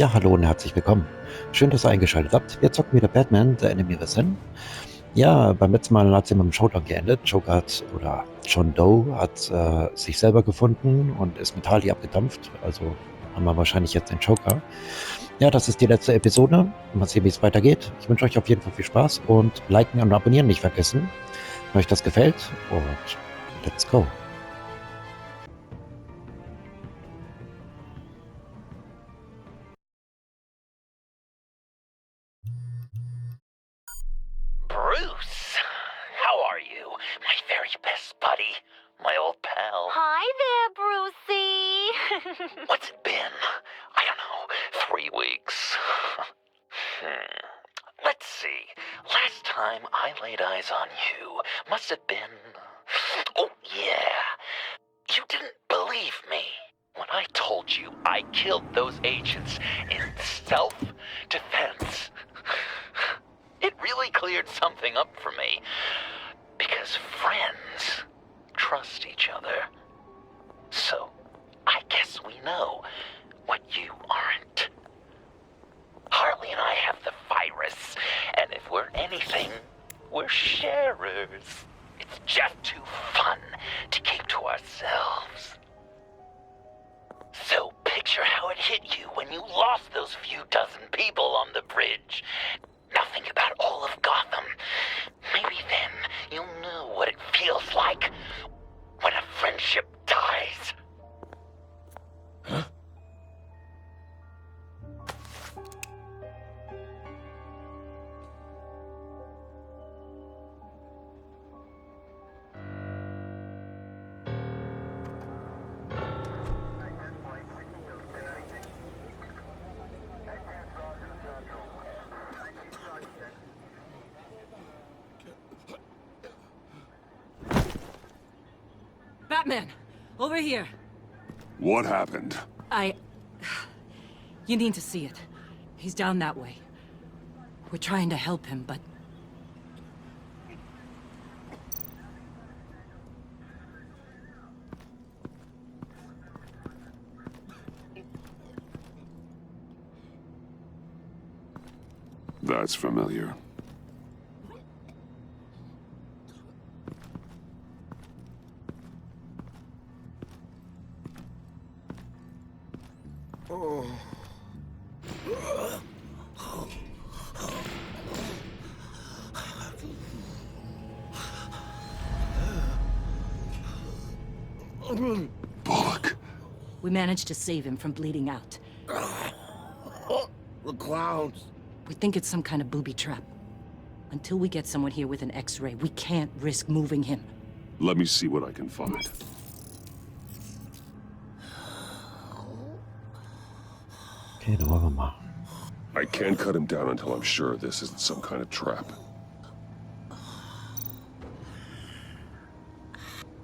Ja, hallo und herzlich willkommen. Schön, dass ihr eingeschaltet habt. Wir zocken wieder Batman, der Inneren. Ja, beim letzten Mal hat es ja mit dem Showdown geendet. Joker hat, oder John Doe hat sich selber gefunden und ist mit Harley abgedampft. Also haben wir wahrscheinlich jetzt den Joker. Ja, das ist die letzte Episode. Mal sehen, wie es weitergeht. Ich wünsche euch auf jeden Fall viel Spaß und liken und abonnieren nicht vergessen, wenn euch das gefällt. Und let's go. Bruce, how are you? My very best buddy, my old pal. Hi there, Brucey. What's it been? I don't know, 3 weeks. Let's see. Last time I laid eyes on you must have been... Oh, yeah. You didn't believe me when I told you I killed those agents in self-defense. It really cleared something up for me, because friends trust each other. So, I guess we know what you aren't. Harley and I have the virus, and if we're anything, we're sharers. It's just too fun to keep to ourselves. So picture how it hit you when you lost those few dozen people on the bridge. Now think about all of Gotham. Maybe then you'll know what it feels like when a friendship dies. Huh? Batman! Over here! What happened? You need to see it. He's down that way. We're trying to help him, but... That's familiar. Bullock. We managed to save him from bleeding out. The clowns. We think it's some kind of booby trap. Until we get someone here with an X-ray, we can't risk moving him. Let me see what I can find. Okay, dann wollen wir mal. I can't cut him down until I'm sure this isn't some kind of trap.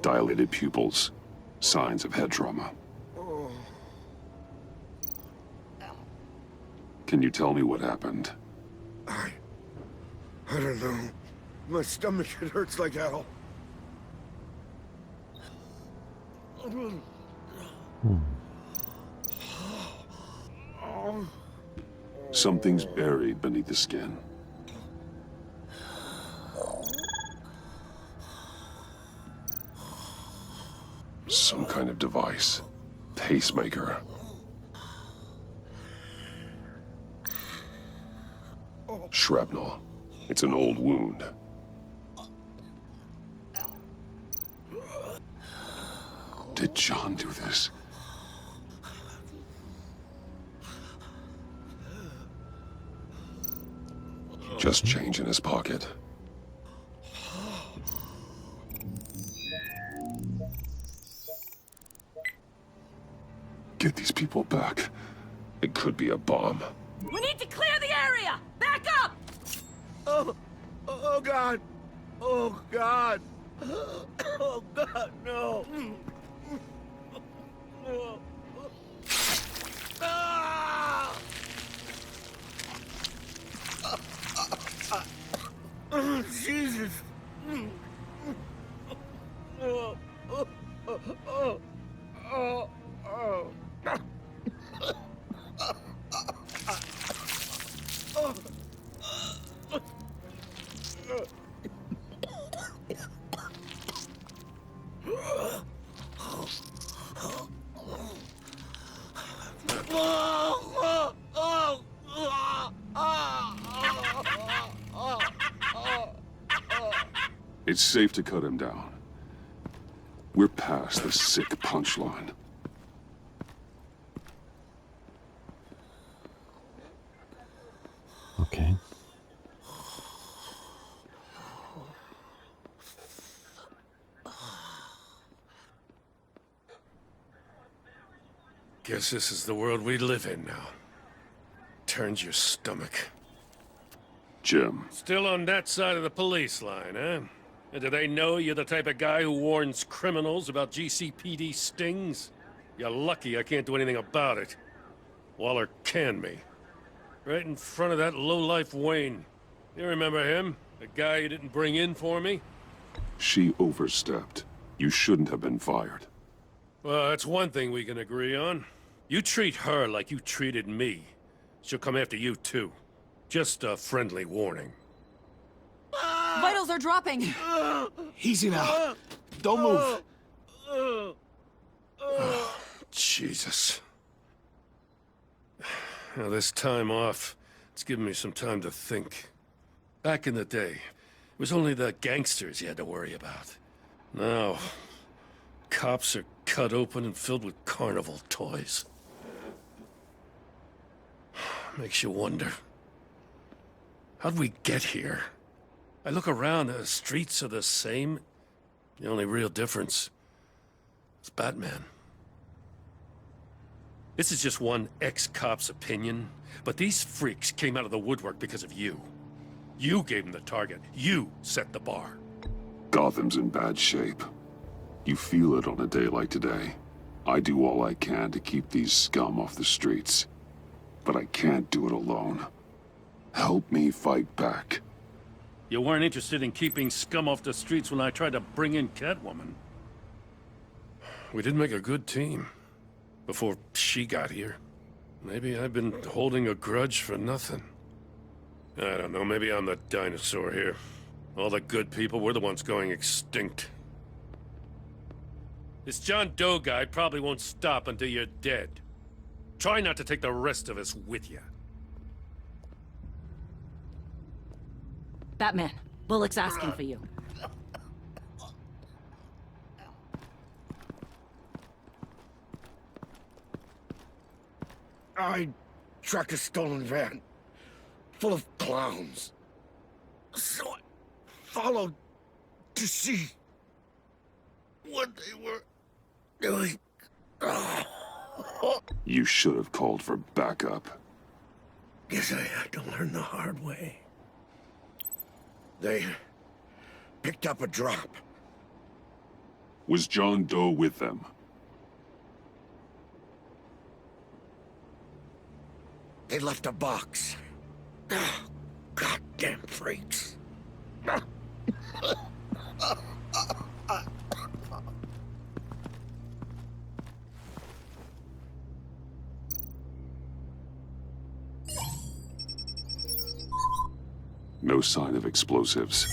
Dilated pupils. Signs of head trauma. Can you tell me what happened? I don't know. My stomach, it hurts like hell. Something's buried beneath the skin. Some kind of device. Pacemaker. Shrapnel. It's an old wound. Did John do this? Just change in his pocket. Get these people back. It could be a bomb. We need to clear the area! Back up! Oh God. Oh God. Oh God, no. Ah! Oh, Jesus. Oh, oh, oh, oh, oh, oh. It's safe to cut him down. We're past the sick punchline. Okay. Guess this is the world we live in now. Turns your stomach. Jim, Still on that side of the police line, eh? And do they know you're the type of guy who warns criminals about GCPD stings? You're lucky I can't do anything about it. Waller canned me. Right in front of that lowlife Wayne. You remember him? The guy you didn't bring in for me? she overstepped. You shouldn't have been fired. Well, that's one thing we can agree on. You treat her like you treated me. She'll come after you, too. Just a friendly warning. Vitals are dropping! Easy now. Don't move. Jesus. Now, this time off, it's given me some time to think. Back in the day, it was only the gangsters you had to worry about. Now, cops are cut open and filled with carnival toys. Makes you wonder. How'd we get here? I look around, the streets are the same. The only real difference is Batman. This is just one ex-cop's opinion, but these freaks came out of the woodwork because of you. You gave them the target. You set the bar. Gotham's in bad shape. You feel it on a day like today. I do all I can to keep these scum off the streets. But I can't do it alone. Help me fight back. You weren't interested in keeping scum off the streets when I tried to bring in Catwoman. We did make a good team. Before she got here. Maybe I've been holding a grudge for nothing. I don't know, maybe I'm the dinosaur here. All the good people, we're the ones going extinct. This John Doe guy probably won't stop until you're dead. Try not to take the rest of us with you. Batman, Bullock's asking for you. I tracked a stolen van, full of clowns. So I followed to see what they were doing. You should have called for backup. Guess I had to learn the hard way. They picked up a drop. Was John Doe with them? They left a box. Goddamn freaks. No sign of explosives.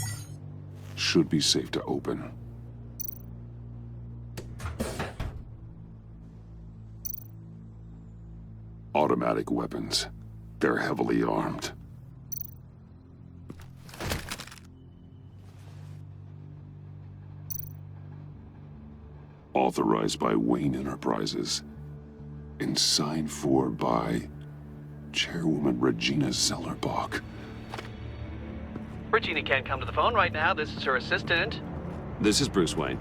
Should be safe to open. Automatic weapons. They're heavily armed. Authorized by Wayne Enterprises. And signed for by Chairwoman Regina Zellerbach. Regina can't come to the phone right now. This is her assistant. This is Bruce Wayne.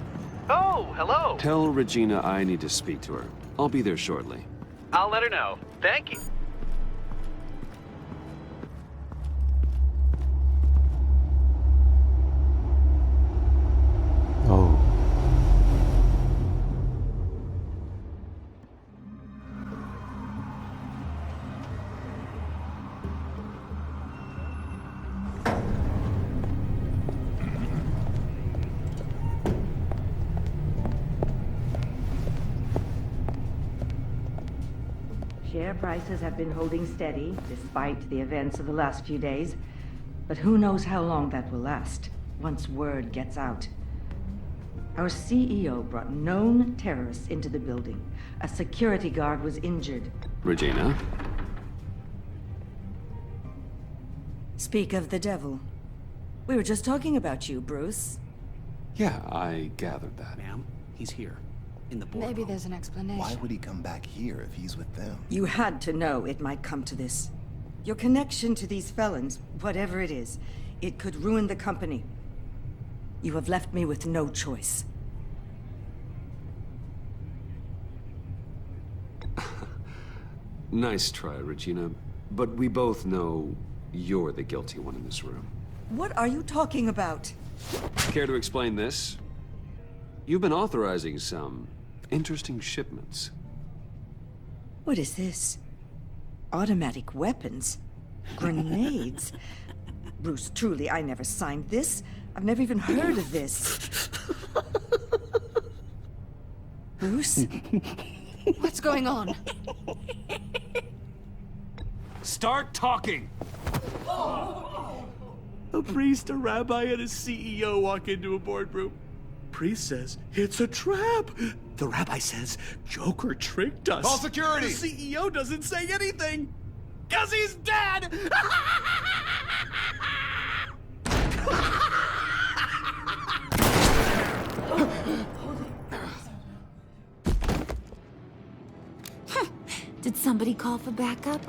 Oh, hello. Tell Regina I need to speak to her. I'll be there shortly. I'll let her know. Thank you. Oh. Share prices have been holding steady, despite the events of the last few days. But who knows how long that will last, once word gets out. Our CEO brought known terrorists into the building. A security guard was injured. Regina? Speak of the devil. We were just talking about you, Bruce. Yeah, I gathered that. Ma'am, he's here. In the boardroom. Maybe there's an explanation. Why would he come back here if he's with them? You had to know it might come to this. Your connection to these felons, whatever it is, it could ruin the company. You have left me with no choice. Nice try, Regina. But we both know you're the guilty one in this room. What are you talking about? Care to explain this? You've been authorizing some interesting shipments. What is this? Automatic weapons? Grenades? Bruce, truly, I never signed this. I've never even heard of this. Bruce? What's going on? Start talking! A priest, a rabbi, and a CEO walk into a boardroom. Priest says, it's a trap. The rabbi says, Joker tricked us. Call security! The CEO doesn't say anything, 'cause he's dead! Did somebody call for backup?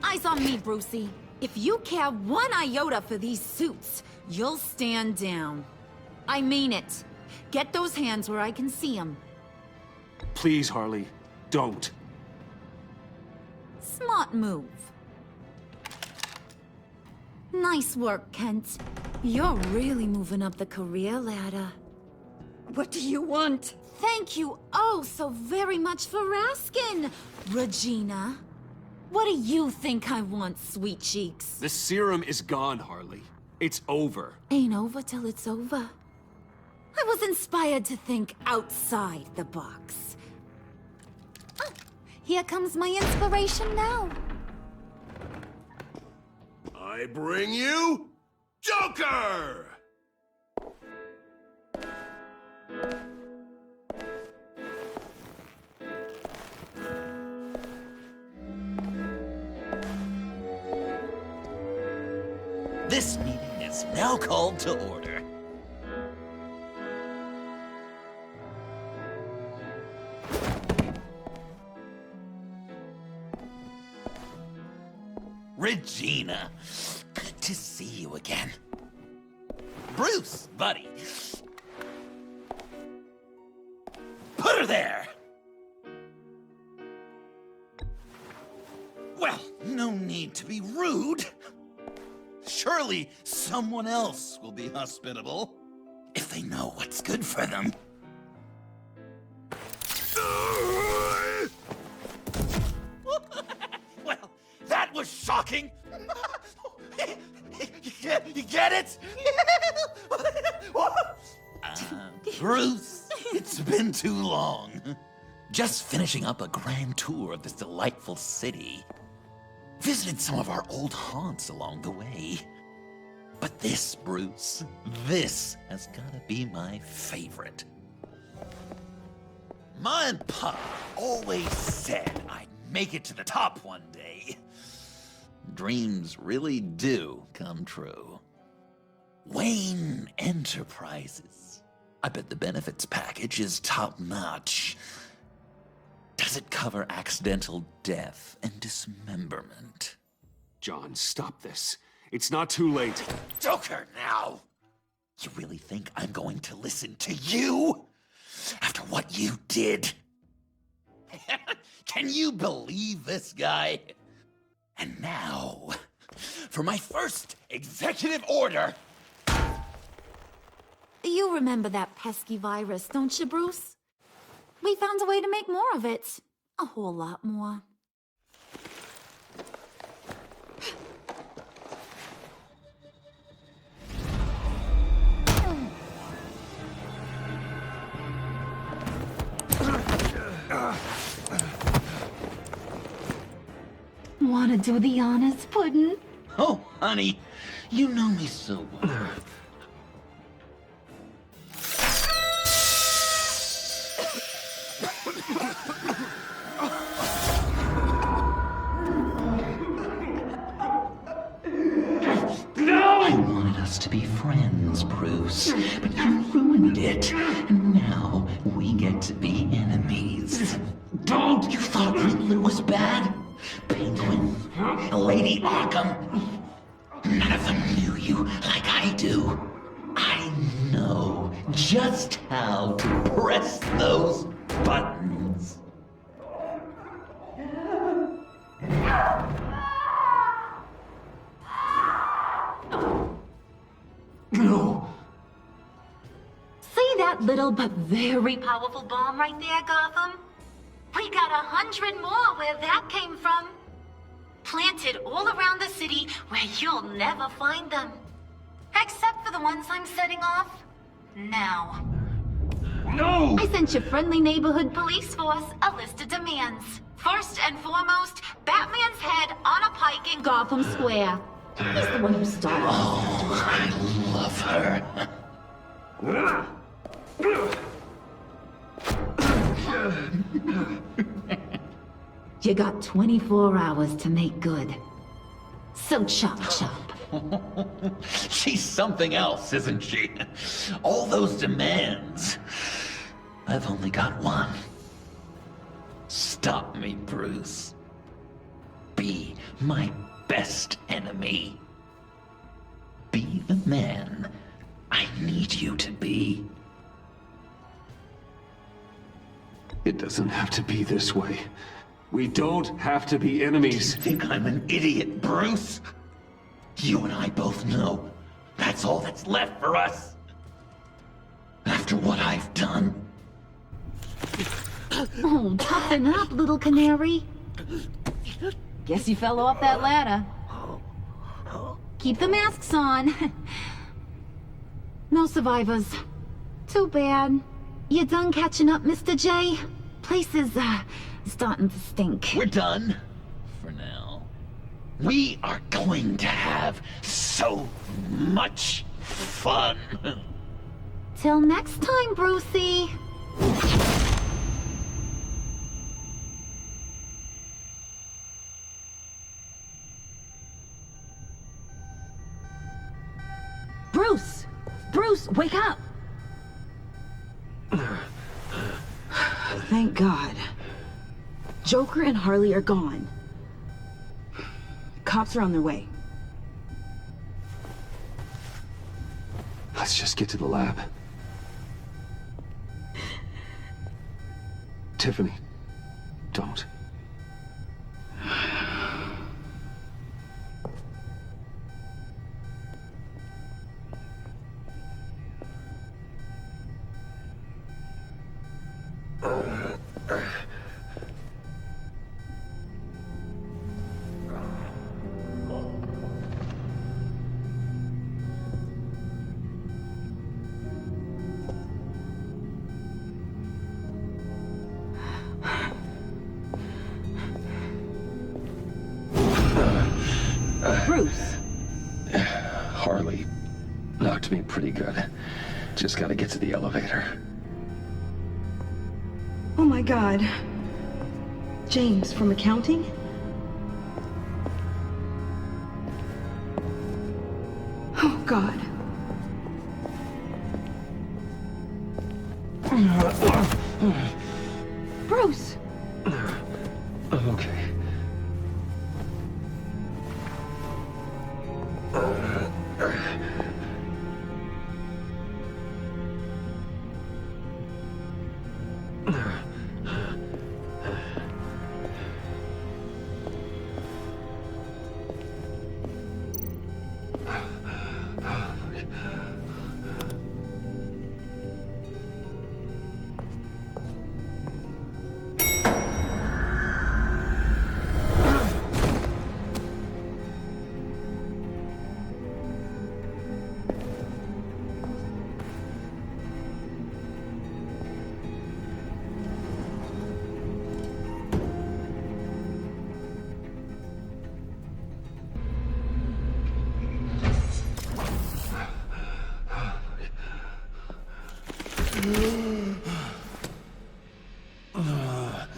Eyes on me, Brucey. If you care one iota for these suits, you'll stand down. I mean it. Get those hands where I can see them. Please, Harley, don't. Smart move. Nice work, Kent. You're really moving up the career ladder. What do you want? Thank you oh so very much for asking, Regina. What do you think I want, sweet cheeks? The serum is gone, Harley. It's over. Ain't over till it's over. I was inspired to think outside the box. Oh, here comes my inspiration now. I bring you Joker! This meeting is now called to order. Regina, good to see you again. Bruce, buddy. Put her there! Well, no need to be rude. Surely someone else will be hospitable, if they know what's good for them. Well, that was shocking. You get it? Bruce, it's been too long. Just finishing up a grand tour of this delightful city. Visited some of our old haunts along the way. But this, Bruce, this has gotta be my favorite. Ma and Pa always said I'd make it to the top one day. Dreams really do come true. Wayne Enterprises. I bet the benefits package is top-notch. Does it cover accidental death and dismemberment? John, stop this. It's not too late. Joker, now! You really think I'm going to listen to you? After what you did? Can you believe this guy? And now, for my first executive order. You remember that pesky virus, don't you, Bruce? We found a way to make more of it. A whole lot more. Wanna do the honors, Puddin'? Oh, honey, you know me so well. buttons, Bruce. But you ruined it. And now we get to be enemies. Don't! You thought Riddler was bad? Penguin, Lady Arkham. None of them knew you like I do. I know just how to press those buttons. No. See that little but very powerful bomb right there, Gotham? We got 100 more where that came from. Planted all around the city where you'll never find them. Except for the ones I'm setting off now. No! I sent your friendly neighborhood police force a list of demands. First and foremost, Batman's head on a pike in Gotham Square. He's the one who started. Oh, I love her. You got 24 hours to make good. So chop chop. She's something else, isn't she? All those demands. I've only got one. Stop me, Bruce. Be my best enemy. Be the man I need you to be. It doesn't have to be this way. We don't have to be enemies. You think I'm an idiot, Bruce? You and I both know that's all that's left for us. After what I've done. Oh, toughen up, little canary. Guess you fell off that ladder. Keep the masks on. No survivors. Too bad. You done catching up, Mr. J? Place is, starting to stink. We're done. For now. We are going to have so much fun. Till next time, Brucey. Bruce! Bruce, wake up! Thank God. Joker and Harley are gone. Cops are on their way. Let's just get to the lab. Tiffany, don't. Bruce! Harley knocked me pretty good. Just gotta get to the elevator. Oh my God. James from accounting? Oh God. Bruce! I'm okay.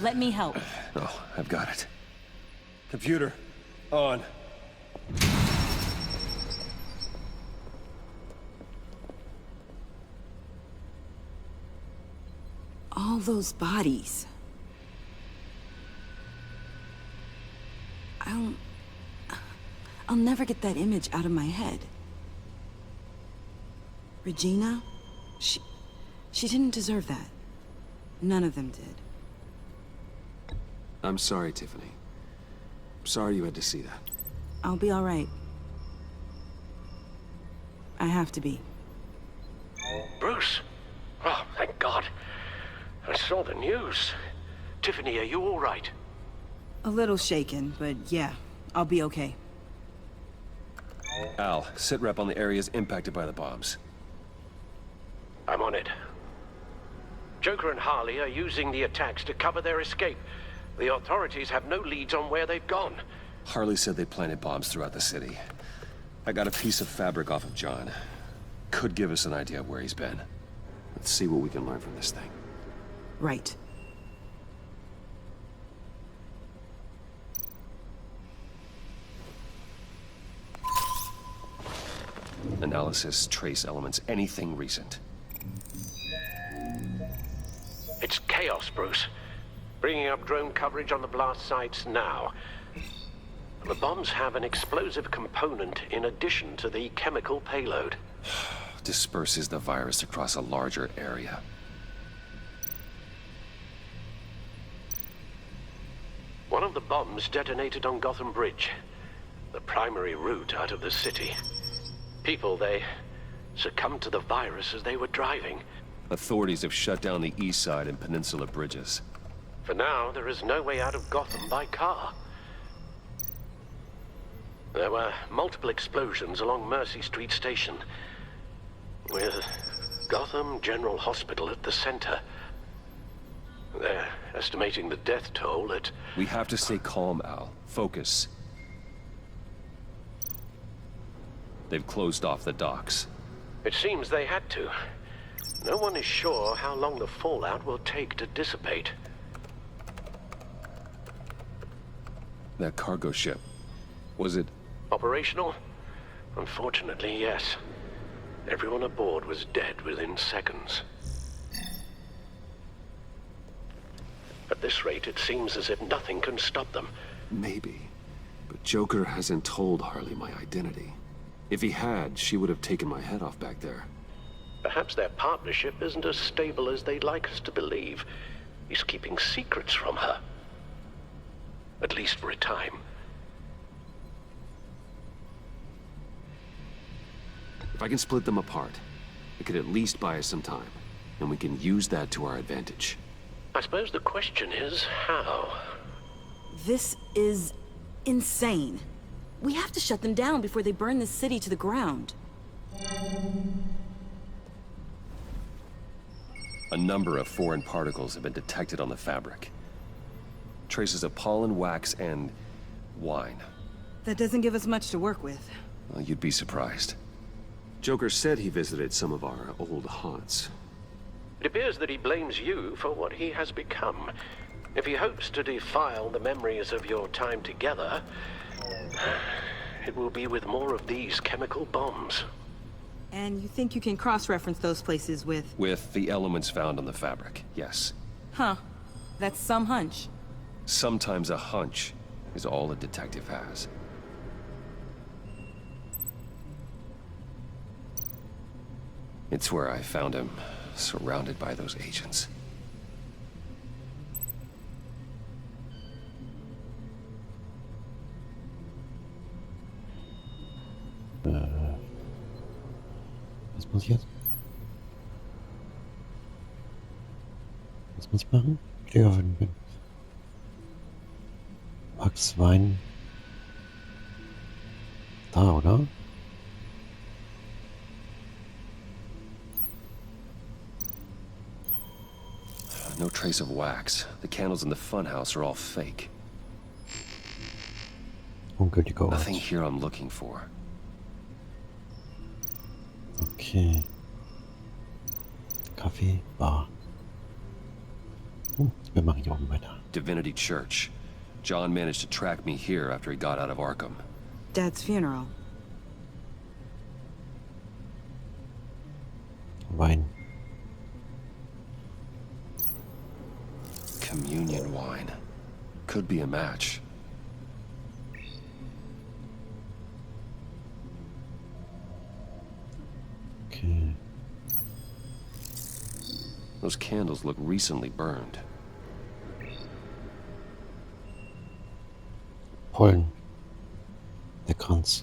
Let me help. Oh, I've got it. Computer, on. All those bodies. I'll never get that image out of my head. Regina? She didn't deserve that. None of them did. I'm sorry, Tiffany. I'm sorry you had to see that. I'll be all right. I have to be. Bruce? Oh, thank God. I saw the news. Tiffany, are you all right? A little shaken, but yeah, I'll be okay. Al, sit rep on the areas impacted by the bombs. I'm on it. Joker and Harley are using the attacks to cover their escape. The authorities have no leads on where they've gone. Harley said they planted bombs throughout the city. I got a piece of fabric off of John. Could give us an idea of where he's been. Let's see what we can learn from this thing. Right. Analysis, trace elements, anything recent. It's chaos, Bruce. Bringing up drone coverage on the blast sites now. The bombs have an explosive component in addition to the chemical payload. Disperses the virus across a larger area. One of the bombs detonated on Gotham Bridge, the primary route out of the city. People, they succumbed to the virus as they were driving. Authorities have shut down the east side and peninsula bridges. For now, there is no way out of Gotham by car. There were multiple explosions along Mercy Street Station, with Gotham General Hospital at the center. They're estimating the death toll at... We have to stay calm, Al. Focus. They've closed off the docks. It seems they had to. No one is sure how long the fallout will take to dissipate. That cargo ship, was it... Operational? Unfortunately, yes. Everyone aboard was dead within seconds. At this rate, it seems as if nothing can stop them. Maybe. But Joker hasn't told Harley my identity. If he had, she would have taken my head off back there. Perhaps their partnership isn't as stable as they'd like us to believe. He's keeping secrets from her. At least for a time. If I can split them apart, it could at least buy us some time. And we can use that to our advantage. I suppose the question is, how? This is insane. We have to shut them down before they burn this city to the ground. A number of foreign particles have been detected on the fabric. Traces of pollen, wax, and wine. That doesn't give us much to work with. Well, you'd be surprised. Joker said he visited some of our old haunts. It appears that he blames you for what he has become. If he hopes to defile the memories of your time together, it will be with more of these chemical bombs. And you think you can cross-reference those places with... With the elements found on the fabric, yes. Huh. That's some hunch. Sometimes a hunch is all a detective has. It's where I found him, surrounded by those agents. Was muss ich jetzt? Was muss ich machen? Steherhöhen bin. Max Wein. Da, oder? No trace of wax. The candles in the funhouse are all fake. Ungültige Ort. Nothing here I'm looking for. Okay. Kaffee, Bar. Wir machen hier oben weiter. Divinity Church. John managed to track me here after he got out of Arkham. Dad's funeral. Wein. could be a match. Okay. Those candles look recently burned. Pollen. Der Kranz.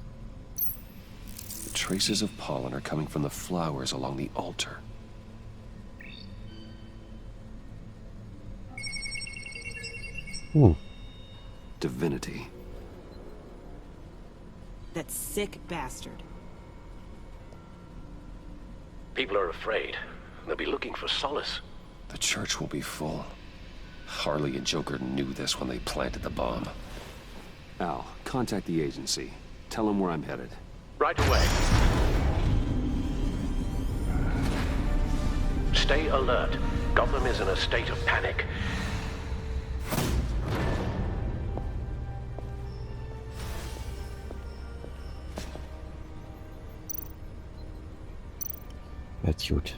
The traces of pollen are coming from the flowers along the altar. Divinity. That sick bastard. People are afraid. They'll be looking for solace. The church will be full. Harley and Joker knew this when they planted the bomb. Al, contact the agency. Tell them where I'm headed. Right away. Stay alert. Gotham is in a state of panic. That's gut.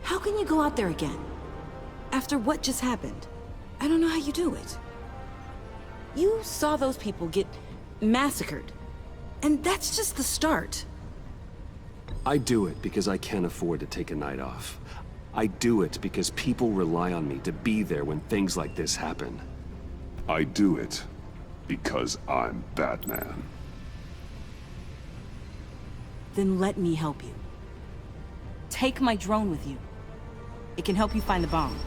How can you go out there again? After what just happened? I don't know how you do it. You saw those people get massacred. And that's just the start. I do it because I can't afford to take a night off. I do it because people rely on me to be there when things like this happen. I do it because I'm Batman. Then let me help you. Take my drone with you. It can help you find the bomb.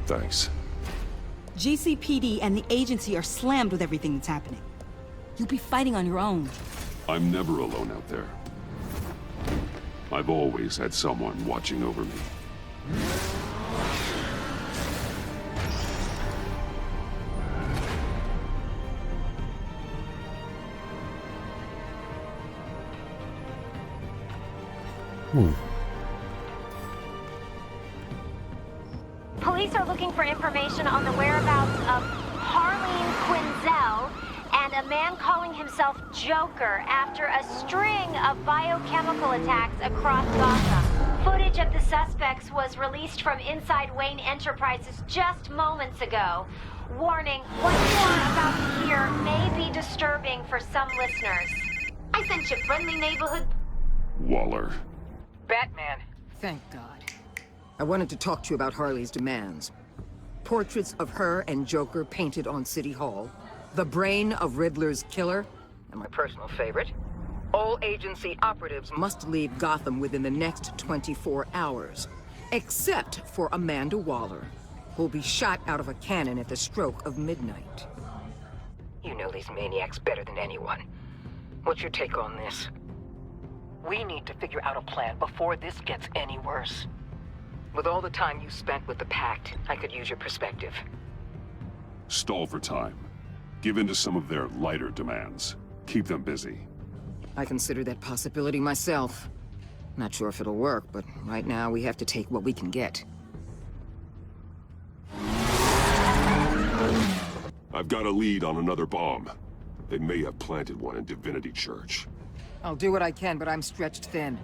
Thanks. GCPD and the agency are slammed with everything that's happening. You'll be fighting on your own. I'm never alone out there. I've always had someone watching over me. Police are looking for information on the whereabouts of Harleen Quinzel and a man calling himself Joker after a string of biochemical attacks across Gotham. Footage of the suspects was released from inside Wayne Enterprises just moments ago. Warning, what you're about to hear may be disturbing for some listeners. I sent you friendly neighborhood... Waller. Batman. Thank God. I wanted to talk to you about Harley's demands. Portraits of her and Joker painted on City Hall. The brain of Riddler's killer. And my personal favorite. All agency operatives must leave Gotham within the next 24 hours. Except for Amanda Waller, who'll be shot out of a cannon at the stroke of midnight. You know these maniacs better than anyone. What's your take on this? We need to figure out a plan before this gets any worse. With all the time you spent with the Pact, I could use your perspective. Stall for time. Give in to some of their lighter demands. Keep them busy. I consider that possibility myself. Not sure if it'll work, but right now we have to take what we can get. I've got a lead on another bomb. They may have planted one in Divinity Church. I'll do what I can, but I'm stretched thin.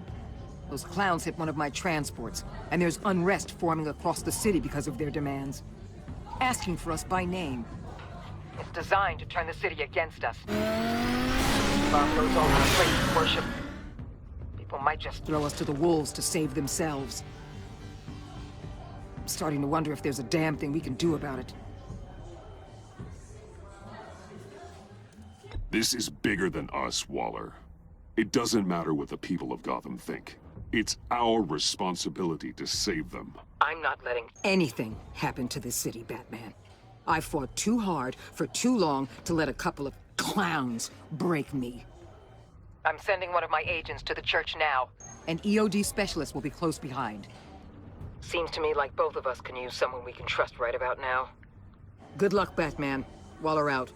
Those clowns hit one of my transports, and there's unrest forming across the city because of their demands. Asking for us by name. It's designed to turn the city against us. Bomb goes over the place of worship. People might just throw us to the wolves to save themselves. I'm starting to wonder if there's a damn thing we can do about it. This is bigger than us, Waller. It doesn't matter what the people of Gotham think. It's our responsibility to save them. I'm not letting anything happen to this city, Batman. I fought too hard for too long to let a couple of clowns break me. I'm sending one of my agents to the church now. An EOD specialist will be close behind. Seems to me like both of us can use someone we can trust right about now. Good luck, Batman. Waller out.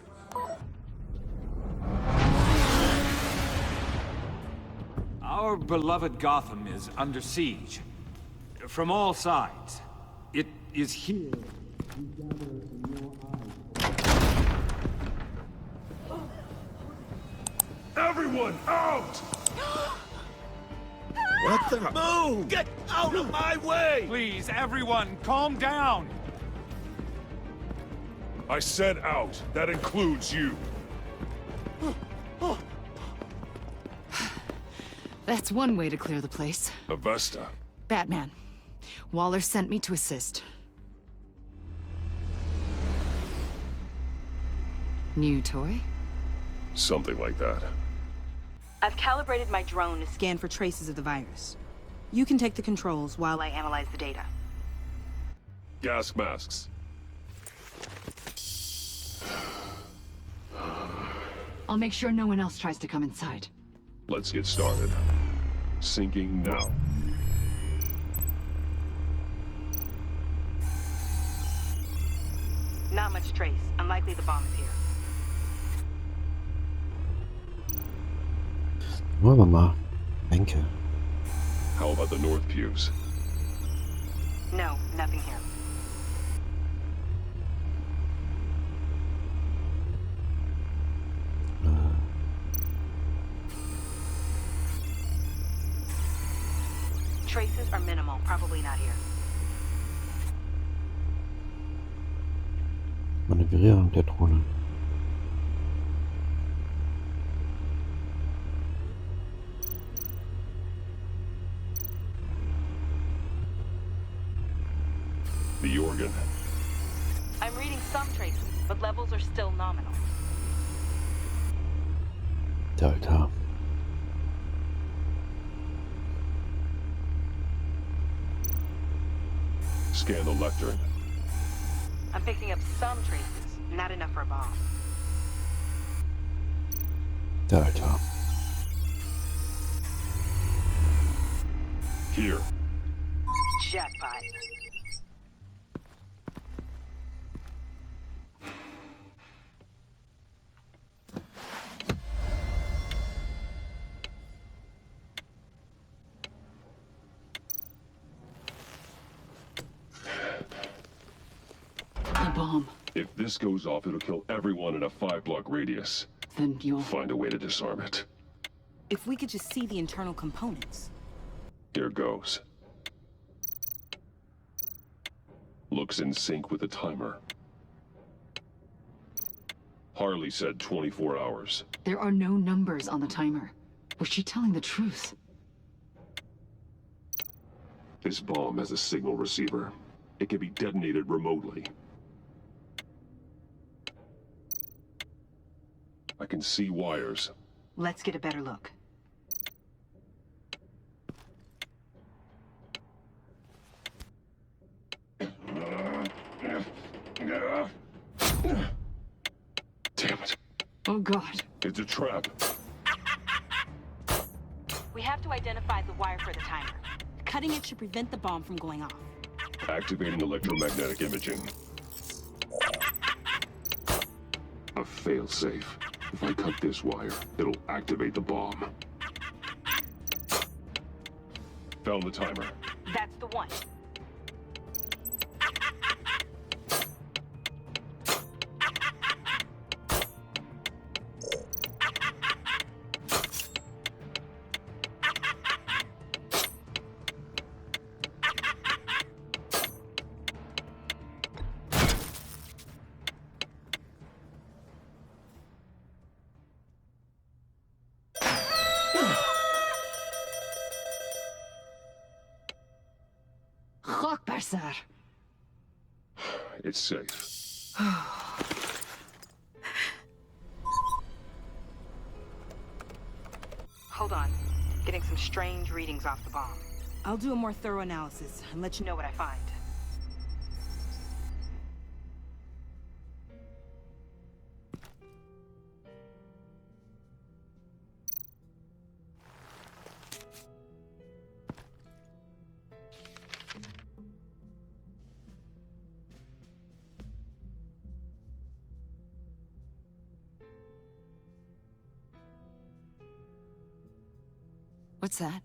Our beloved Gotham is under siege. From all sides. It is here Everyone, out! What the? Move! Get out of my way! Please, everyone, calm down! I said out. That includes you. That's one way to clear the place. Avesta. Batman. Waller sent me to assist. New toy? Something like that. I've calibrated my drone to scan for traces of the virus. You can take the controls while I analyze the data. Gas masks. I'll make sure no one else tries to come inside. Let's get started. Sinking now. Not much trace. Unlikely the bomb is here. Wollen wir mal. Denke. How about the north pews? No, nothing here. Traces are minimal. Probably not here. Manövrierung der Drohne. The organ. I'm reading some traces, but levels are still nominal. Alter. Scan the lectern. I'm picking up some traces, not enough for a bomb. Alter. Here. Jackpot. Bomb. If this goes off, it'll kill everyone in a 5-block radius. Then you'll find a way to disarm it. If we could just see the internal components. Here goes. Looks in sync with the timer. Harley said 24 hours. There are no numbers on the timer. Was she telling the truth? This bomb has a signal receiver. It can be detonated remotely. I can see wires. Let's get a better look. Damn it. Oh God. It's a trap. We have to identify the wire for the timer. Cutting it should prevent the bomb from going off. Activating electromagnetic imaging. A failsafe. If I cut this wire, it'll activate the bomb. Found the timer. That's the one. It's safe. Hold on. Getting some strange readings off the bomb. I'll do a more thorough analysis and let you know what I find. What's that?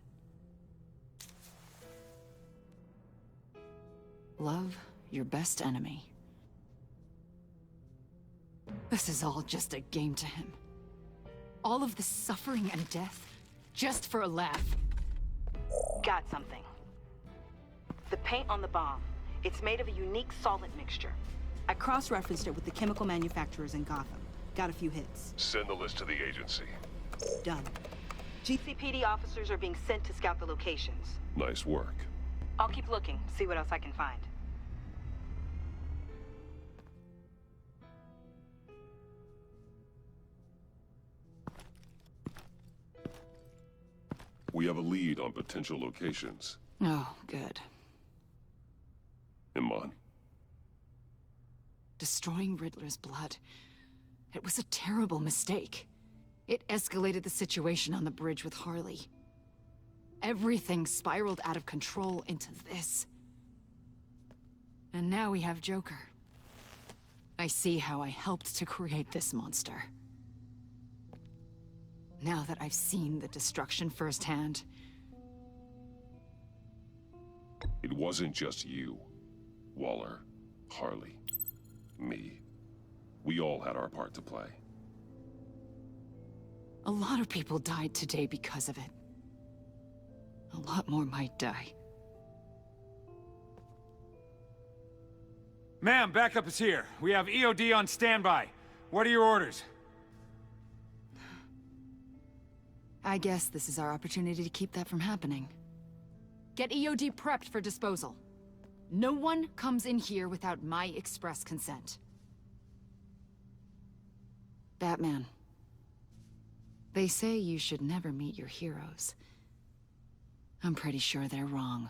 Love your best enemy. This is all just a game to him. All of this suffering and death, just for a laugh. Got something. The paint on the bomb. It's made of a unique solvent mixture. I cross-referenced it with the chemical manufacturers in Gotham. Got a few hits. Send the list to the agency. Done. GCPD officers are being sent to scout the locations. Nice work. I'll keep looking, see what else I can find. We have a lead on potential locations. Oh, good. Iman. Destroying Riddler's blood. It was a terrible mistake. It escalated the situation on the bridge with Harley. Everything spiraled out of control into this. And now we have Joker. I see how I helped to create this monster. Now that I've seen the destruction firsthand. It wasn't just you, Waller, Harley, me. We all had our part to play. A lot of people died today because of it. A lot more might die. Ma'am, backup is here. We have EOD on standby. What are your orders? I guess this is our opportunity to keep that from happening. Get EOD prepped for disposal. No one comes in here without my express consent. Batman. They say you should never meet your heroes. I'm pretty sure they're wrong.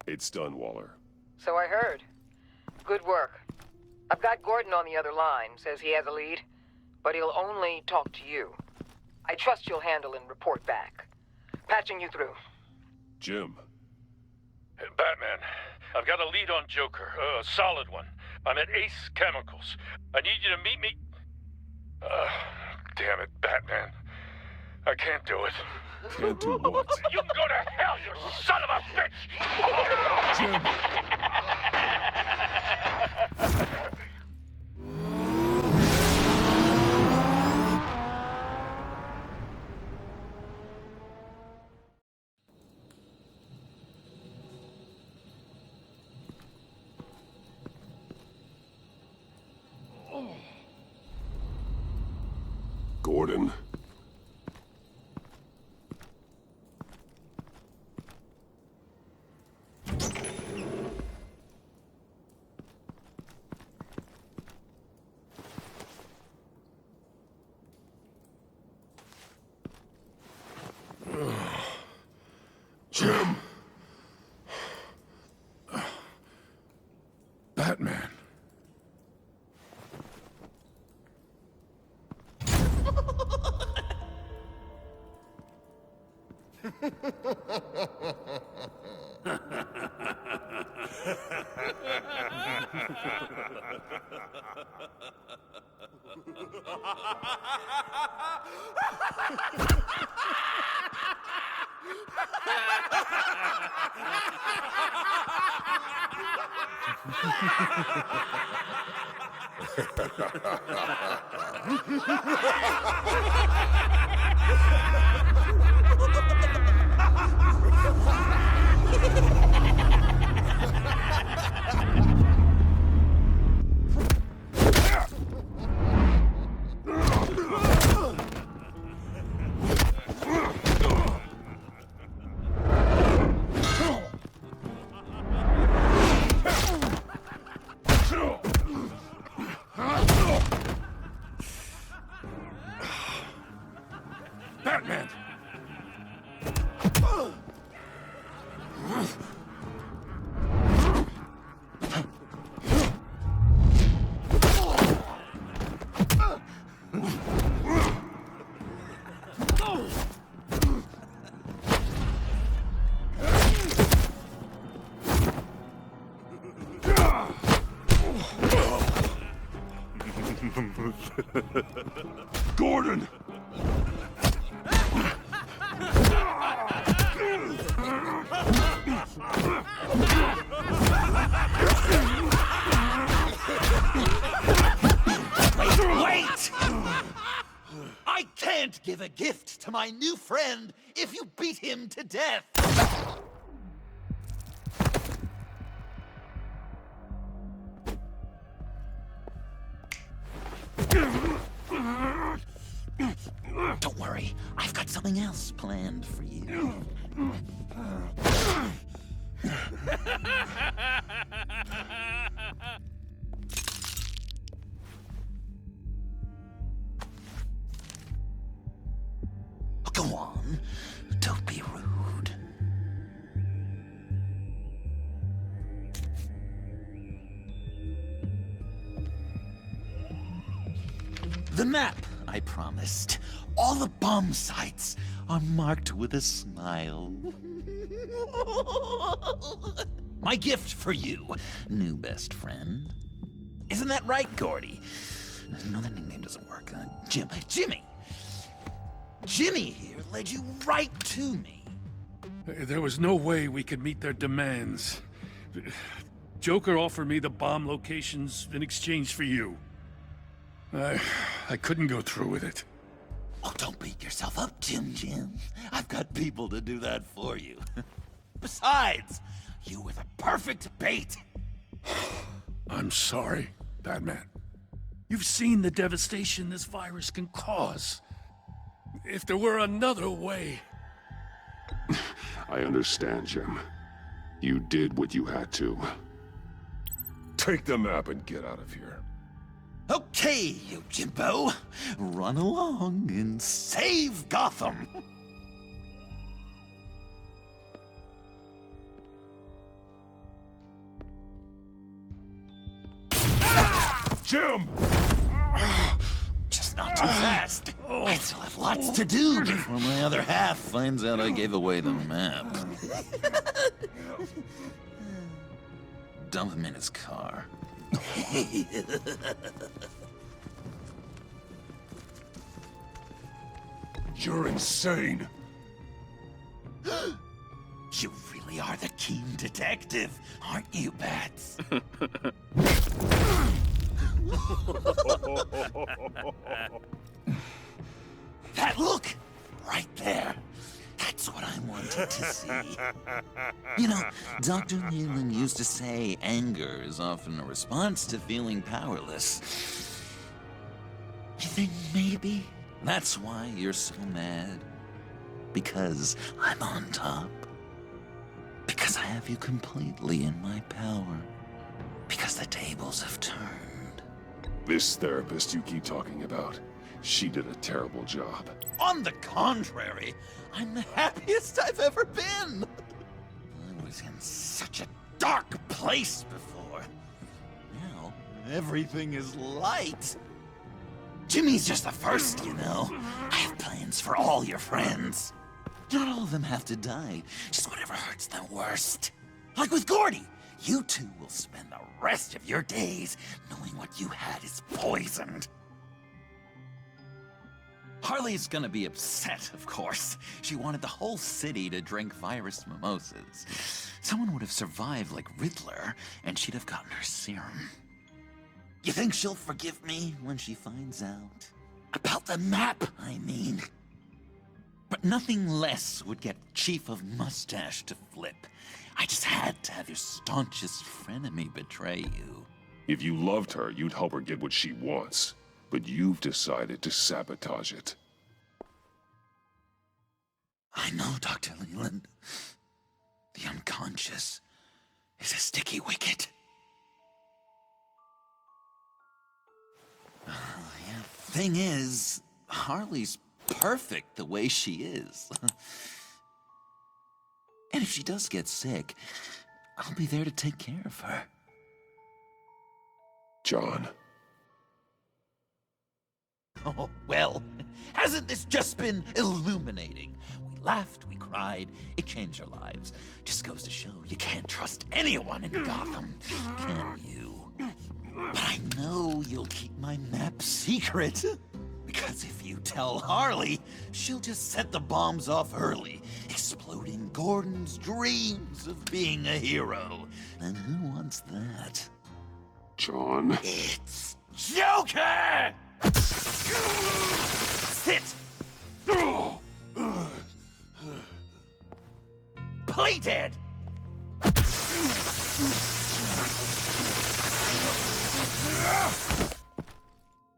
It's done, Waller. So I heard. Good work. I've got Gordon on the other line, says he has a lead, but he'll only talk to you. I trust you'll handle and report back. Patching you through. Jim. Hey, Batman, I've got a lead on Joker, a solid one. I'm at Ace Chemicals. I need you to meet me... damn it, Batman. I can't do it. Can't do what? You can go to hell, you son of a bitch! Jim! Gordon. Jim. Batman. Batman! Gordon! Wait! I can't give a gift to my new friend if you beat him to death! Don't worry, I've got something else planned for you. Go on, don't be rude. The map I promised. All the bomb sites are marked with a smile. My gift for you, new best friend. Isn't that right, Gordy? No, that nickname doesn't work. Jimmy! Jimmy here led you right to me. There was no way we could meet their demands. Joker offered me the bomb locations in exchange for you. I couldn't go through with it. Oh, don't beat yourself up, Jim. I've got people to do that for you. Besides, you were the perfect bait. I'm sorry, Batman. You've seen the devastation this virus can cause. If there were another way... I understand, Jim. You did what you had to. Take the map and get out of here. Okay, you Jimbo. Run along and save Gotham. Jim! Just not too fast. I still have lots to do before my other half finds out I gave away the map. Dump him in his car. You're insane. You really are the keen detective, aren't you, Bats? That look! Right there. That's what I wanted to see. You know, Dr. Leland used to say anger is often a response to feeling powerless. You think maybe that's why you're so mad? Because I'm on top? Because I have you completely in my power? Because the tables have turned? This therapist you keep talking about, she did a terrible job. On the contrary, I'm the happiest I've ever been. I was in such a dark place before. Now, everything is light. Jimmy's just the first, you know. I have plans for all your friends. Not all of them have to die, just whatever hurts them worst. Like with Gordy, you two will spend the rest of your days knowing what you had is poisoned. Harley's gonna be upset, of course. She wanted the whole city to drink virus mimosas. Someone would have survived like Riddler, and she'd have gotten her serum. You think she'll forgive me when she finds out? About the map, I mean. But nothing less would get Chief of Mustache to flip. I just had to have your staunchest frenemy betray you. If you loved her, you'd help her get what she wants. But you've decided to sabotage it. I know, Dr. Leland. The unconscious is a sticky wicket. Yeah, thing is, Harley's perfect the way she is. And if she does get sick, I'll be there to take care of her. John. Oh, well, hasn't this just been illuminating? We laughed, we cried, it changed our lives. Just goes to show you can't trust anyone in Gotham, can you? But I know you'll keep my map secret. Because if you tell Harley, she'll just set the bombs off early. exploding Gordon's dreams of being a hero. And who wants that? John? It's Joker! Sit! Play dead!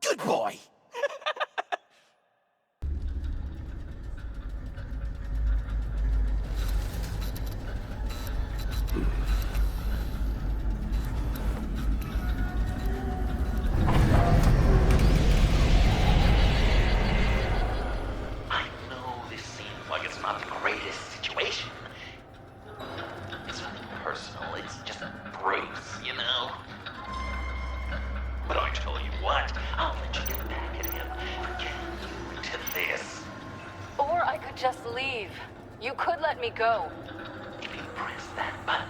Good boy! I know this seems like it's not the greatest situation. It's nothing personal, it's just Bruce, you know? But I tell you what, I'll let you get back at him for getting you into this. Or I could just leave. You could let me go. If you press that button,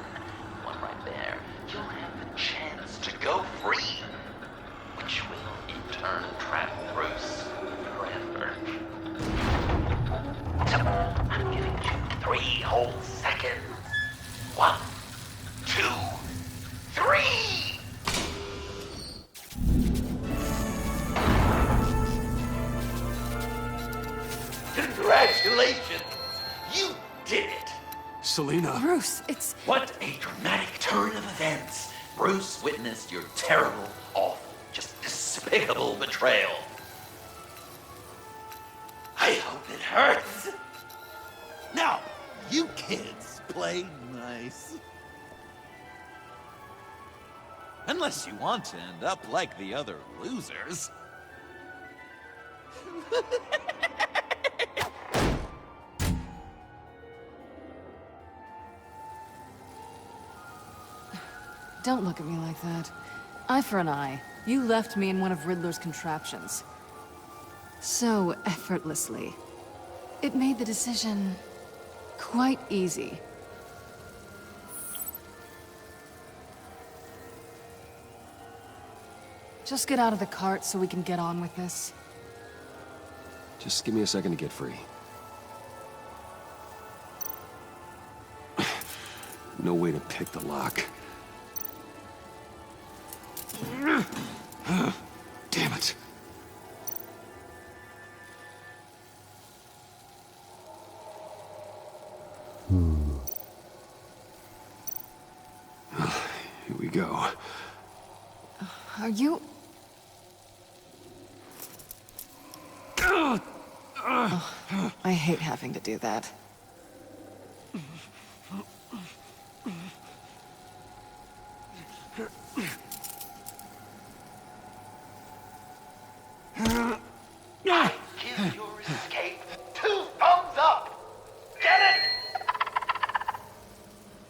one right there, you'll have the chance to go free. Which will, in turn, trap Bruce forever. So, I'm giving you 3 whole seconds. 1, 2, 3! Congratulations! You did it! Selina. Bruce, it's... What a dramatic turn of events! Bruce witnessed your terrible, awful, just despicable betrayal. I hope it hurts. Now, you kids play nice. Unless you want to end up like the other losers. Don't look at me like that. Eye for an eye. You left me in one of Riddler's contraptions. So effortlessly. It made the decision quite easy. Just get out of the cart so we can get on with this. Just give me a second to get free. No way to pick the lock. Damn it. Here we go. Are you... Oh, I hate having to do that. I give your escape 2 thumbs up! Get it?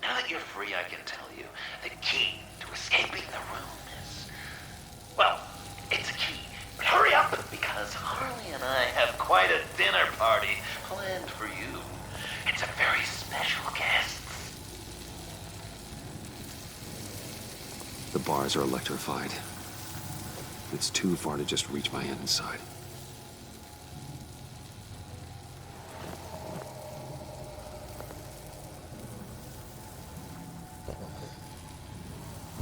Now that you're free, I can tell you the key to escaping the room is... Well, it's a key, but hurry up, because Harley and I have quite a dinner party planned for you. It's a very special guest. The bars are electrified. It's too far to just reach my hand inside.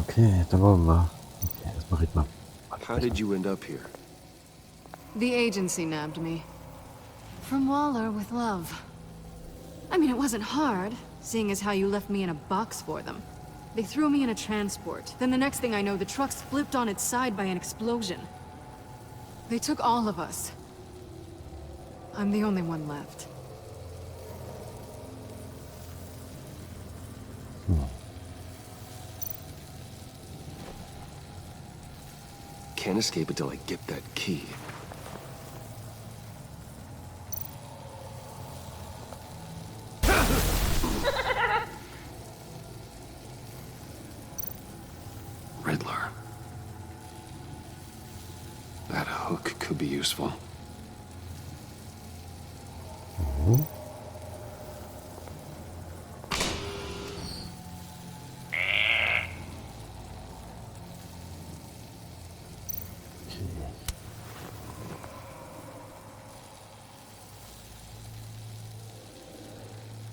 Okay, dann wollen wir mal. Okay, erstmal reden wir. How did you end up here? The agency nabbed me. From Waller with love. I mean, it wasn't hard, seeing as how you left me in a box for them. They threw me in a transport. Then the next thing I know, the truck's flipped on its side by an explosion. They took all of us. I'm the only one left. Can't escape until I get that key. Riddler. That hook could be useful.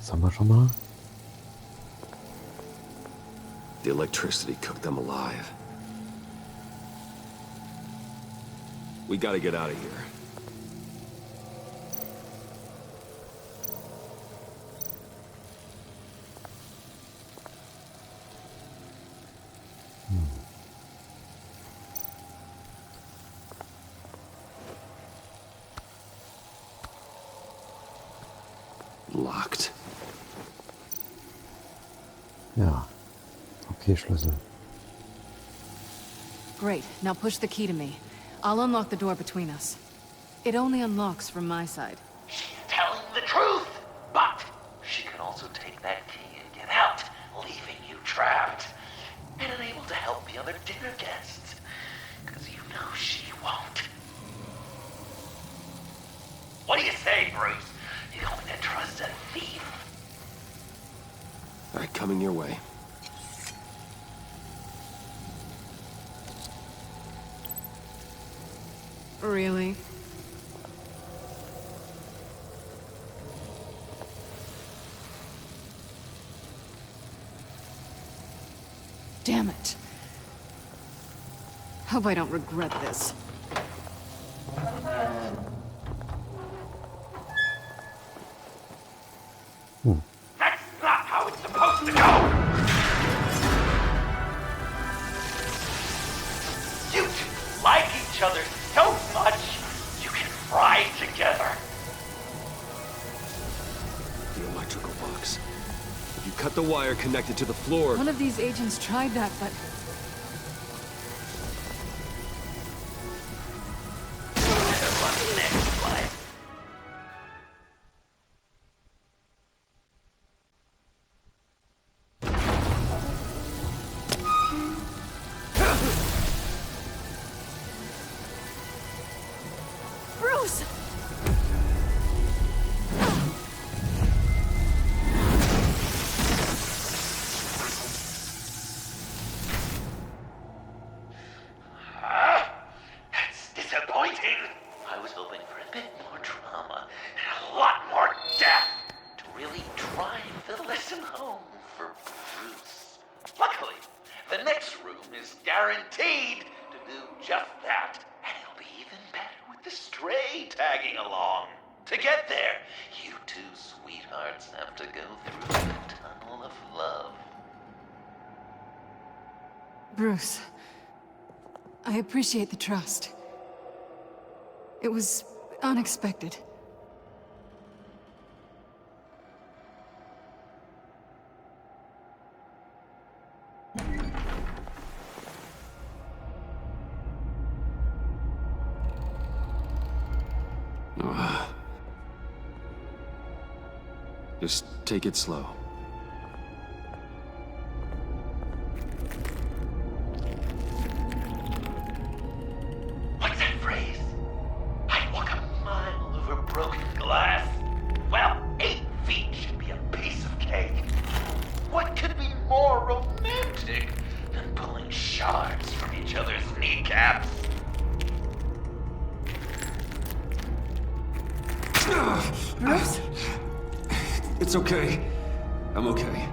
Das haben wir schon mal. The electricity cooked them alive. We gotta get out of here. Locked. Ja. Okay, Schlüssel. Great. Now push the key to me. I'll unlock the door between us. It only unlocks from my side. She's telling the truth, but she can also take that key and get out, leaving you trapped and unable to help the other dinner guests. Because you know she won't. What do you say, Bruce? You going to trust a thief? All right, coming your way. Really? Damn it. Hope I don't regret this. That's not how it's supposed to go! You two like each other so much, you can fry together. The electrical box. If you cut the wire connected to the floor... One of these agents tried that, but... What's next, life? Bruce! That's disappointing. I was hoping for a bit more drama and a lot more death to really drive the lesson home for Bruce. Luckily, the next room is guaranteed to do just that, and it'll be even better with the stray tagging along. To get there, you two sweethearts have to go through the tunnel of love. Bruce, I appreciate the trust. It was unexpected. Just take it slow. What's that phrase? I'd walk a mile over broken glass. Well, 8 feet should be a piece of cake. What could be more romantic than pulling shards from each other's kneecaps? Bruce? It's okay. I'm okay.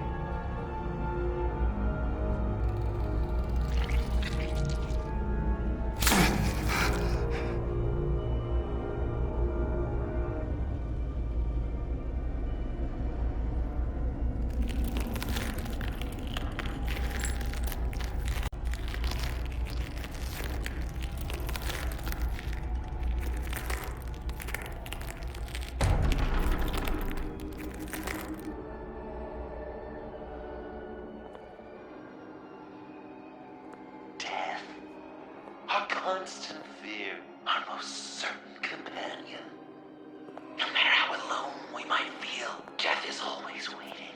Death. Our constant fear. Our most certain companion. No matter how alone we might feel, death is always waiting.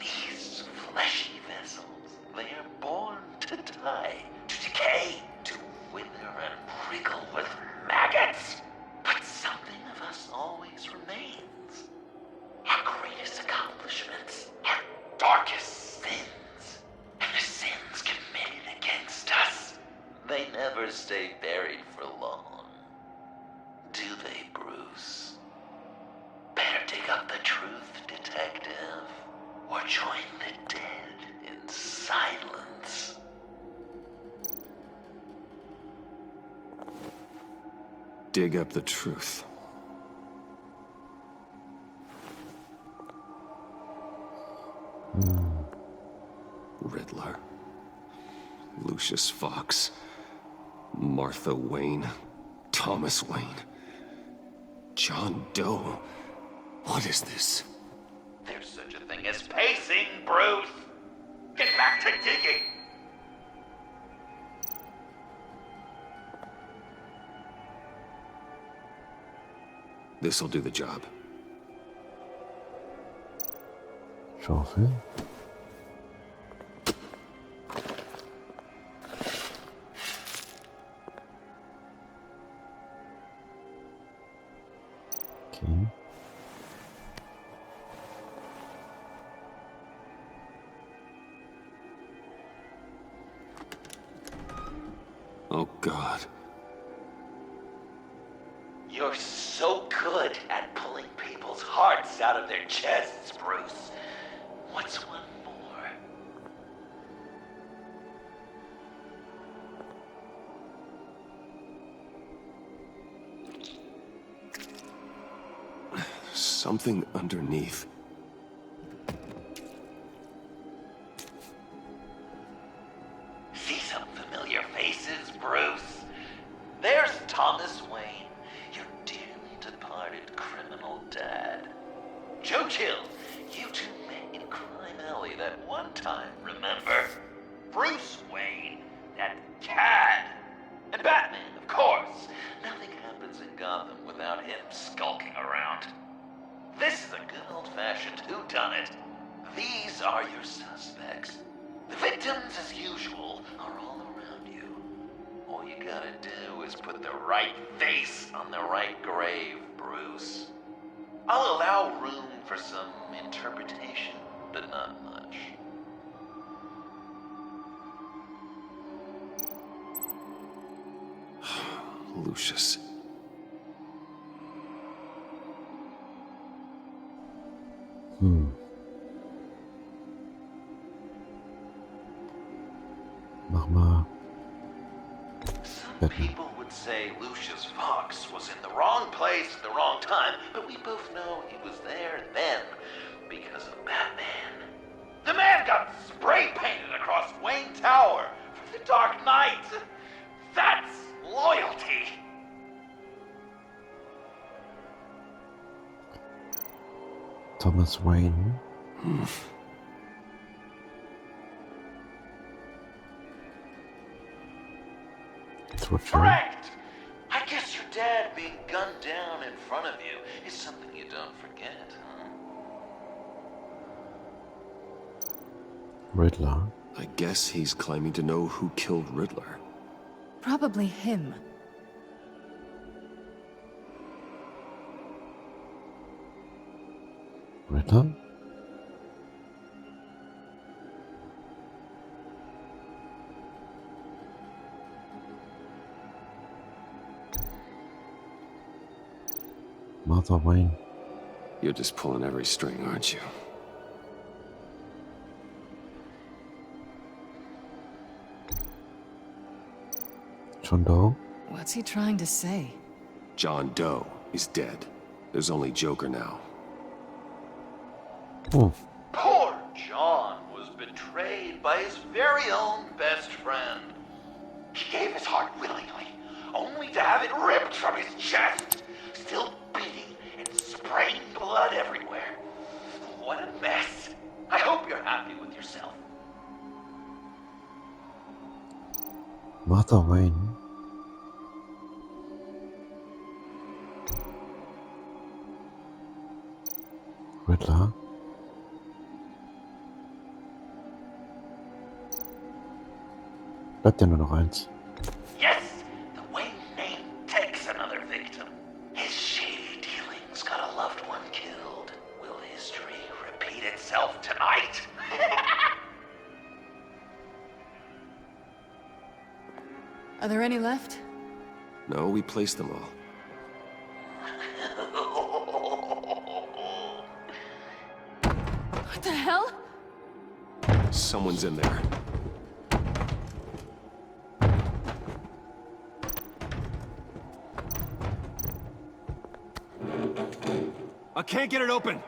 These fleshy vessels, they are born to die, to decay, to wither and wriggle with maggots. But something of us always remains. Our greatest accomplishments, our darkest sins, and the sins committed against us. They never stay buried for long. Do they, Bruce? Better dig up the truth, detective, or join the dead in silence. Dig up the truth. Riddler. Lucius Fox. Martha Wayne. Thomas Wayne. John Doe. What is this? There's such a thing as pacing, Bruce! Get back to digging! This'll do the job. Schaufel. Okay. Oh, God. You're so good at pulling people's hearts out of their chests, Bruce. What's one more? Something underneath. See some familiar faces, Bruce? There's Thomas Wayne, your dearly departed criminal dad. Joe Chill, you two met in Crime Alley that one time, remember? Bruce Wayne, that cad. And Batman, of course. Nothing happens in Gotham without him skulking around. This is a good old-fashioned whodunit. These are your suspects. The victims, as usual, are all around you. All you gotta do is put the right face on the right grave, Bruce. I'll allow room for some interpretation, but not much. Lucius. Mach mal. Some people would say Lucius Fox was in the wrong place at the wrong time, but we both know he was there then because of Batman. The man got spray painted across Wayne Tower for the Dark Knight. That's loyalty. Thomas Wayne. Correct! I guess your dad being gunned down in front of you is something you don't forget, huh? Riddler. I guess he's claiming to know who killed Riddler. Probably him. Riddler? Martha Wayne. You're just pulling every string, aren't you? John Doe? What's he trying to say? John Doe is dead. There's only Joker now. Oh. Poor John was betrayed by his very own best friend. He gave his heart willingly, only to have it ripped from his chest, still beating and spraying blood everywhere. What a mess. I hope you're happy with yourself. Martha Wayne. Riddler. Bleibt ja nur noch eins. Yes, the Wayne name takes another victim. His shady dealings got a loved one killed. Will history repeat itself tonight? Are there any left? No, we placed them all. What the hell? Someone's in there. I can't get it open.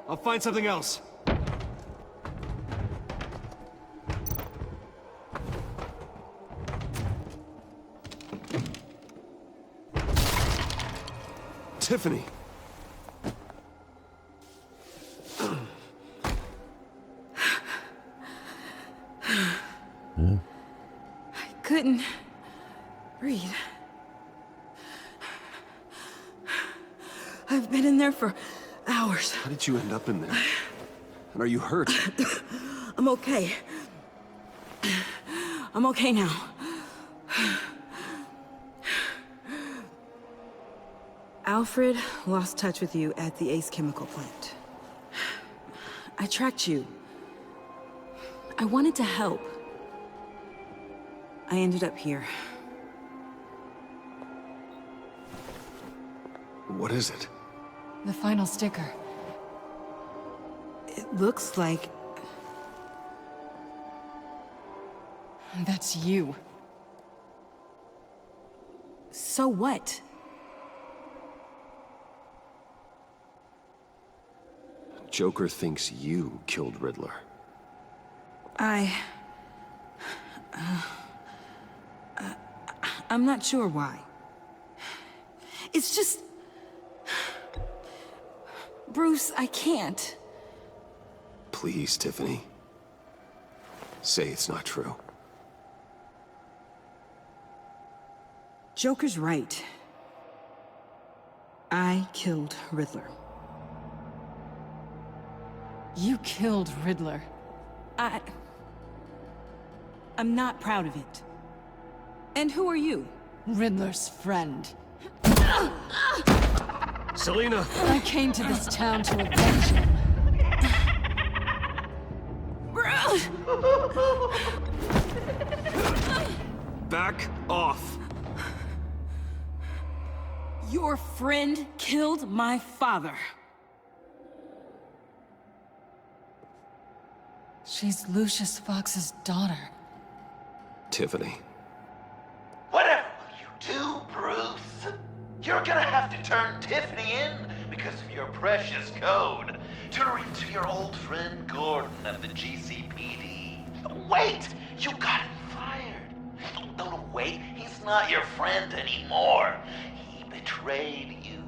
I'll find something else. Tiffany. I couldn't breathe. I've been in there for hours. How did you end up in there? And are you hurt? I'm okay. I'm okay now. Alfred lost touch with you at the Ace chemical plant. I tracked you. I wanted to help. I ended up here. What is it? The final sticker. It looks like... That's you. So what? Joker thinks you killed Riddler. I'm not sure why. It's just... Bruce, I can't. Please, Tiffany. Say it's not true. Joker's right. I killed Riddler. You killed Riddler. I'm not proud of it. And who are you? Riddler's friend. Selina! I came to this town to avenge him. Back off! Your friend killed my father. She's Lucius Fox's daughter. Tiffany. Whatever will you do, Bruce? You're gonna have to turn Tiffany in because of your precious code. Turn her into your old friend Gordon at the GCPD. Wait! You got him fired. No, wait. He's not your friend anymore. He betrayed you.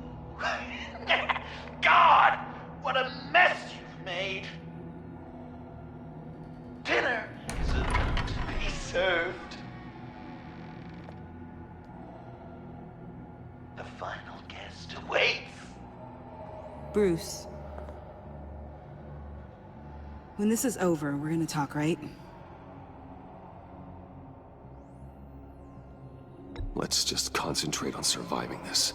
God! What a mess you've made. Dinner is about to be served. The final guest awaits. Bruce. When this is over, we're gonna talk, right? Let's just concentrate on surviving this.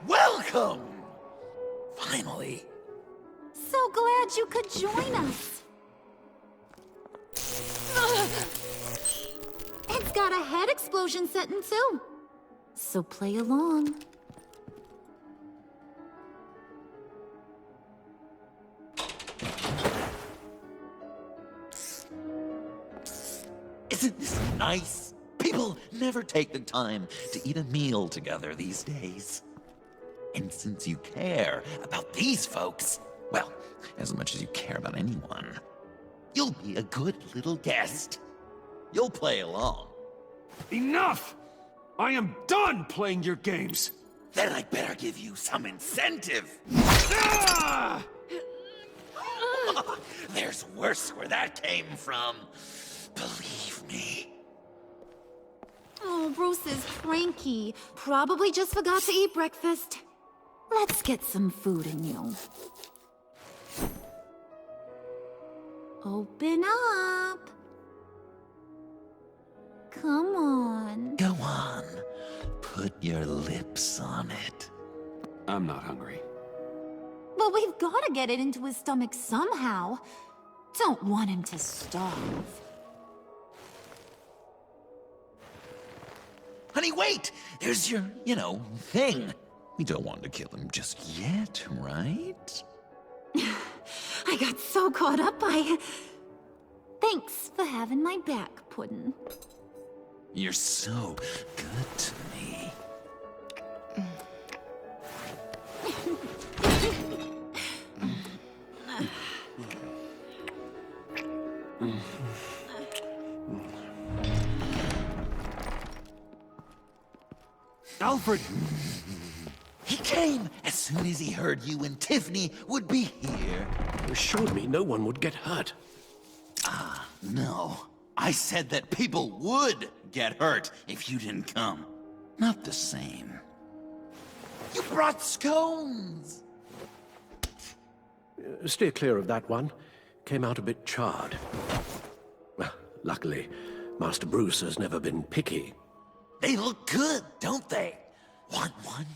Welcome! Finally. So glad you could join us. It's got a head explosion setting too. So play along. Isn't this nice? People never take the time to eat a meal together these days. And since you care about these folks, well, as much as you care about anyone, you'll be a good little guest. You'll play along. Enough! I am done playing your games! Then I'd better give you some incentive. Ah! There's worse where that came from. Believe me. Oh, Bruce is cranky. Probably just forgot to eat breakfast. Let's get some food in you. Open up. Come on. Go on. Put your lips on it. I'm not hungry. But we've got to get it into his stomach somehow. Don't want him to starve. Honey, wait! There's your, thing. We don't want to kill him just yet, right? I got so caught up by... Thanks for having my back, Puddin'. You're so good to me. Alfred! He came as soon as he heard you and Tiffany would be here. You assured me no one would get hurt. Ah, no. I said that people would get hurt if you didn't come. Not the same. You brought scones! Steer clear of that one. Came out a bit charred. Well, luckily, Master Bruce has never been picky. They look good, don't they? Want one?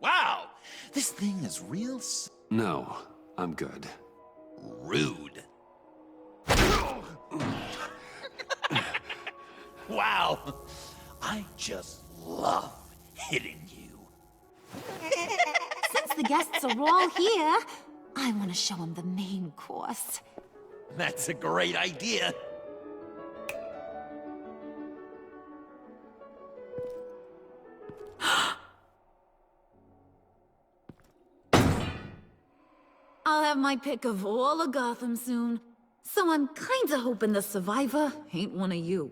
Wow! This thing is real No, I'm good. rude. Wow! I just love hitting you. Since the guests are all here, I want to show them the main course. That's a great idea. I'll have my pick of all of Gotham soon, so I'm kinda hoping the survivor ain't one of you.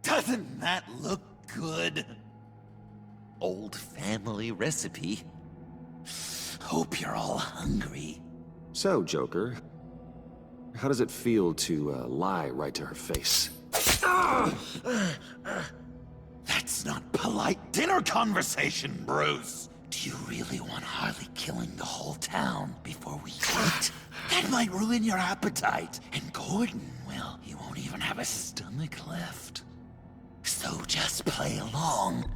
Doesn't that look good? Old family recipe. Hope you're all hungry. So, Joker, how does it feel to lie right to her face? That's not polite dinner conversation, Bruce. Do you really want Harley killing the whole town before we eat? That might ruin your appetite. And Gordon, well, he won't even have a stomach left. So just play along.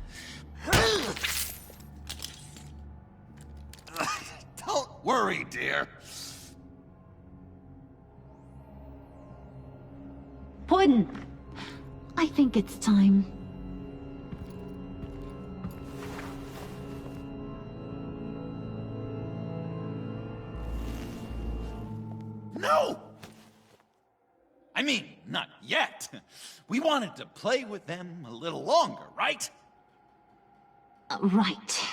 Don't worry, dear. Puddin', I think it's time. No! I mean, not yet. We wanted to play with them a little longer, right? Right.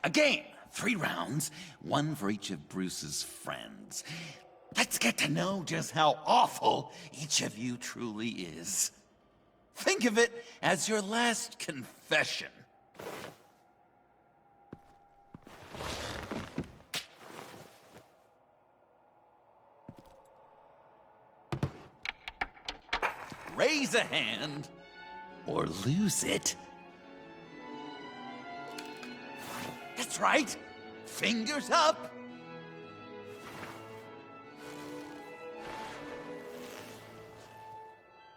A game. 3 rounds, 1 for each of Bruce's friends. Let's get to know just how awful each of you truly is. Think of it as your last confession. Raise a hand, or lose it. That's right. Fingers up.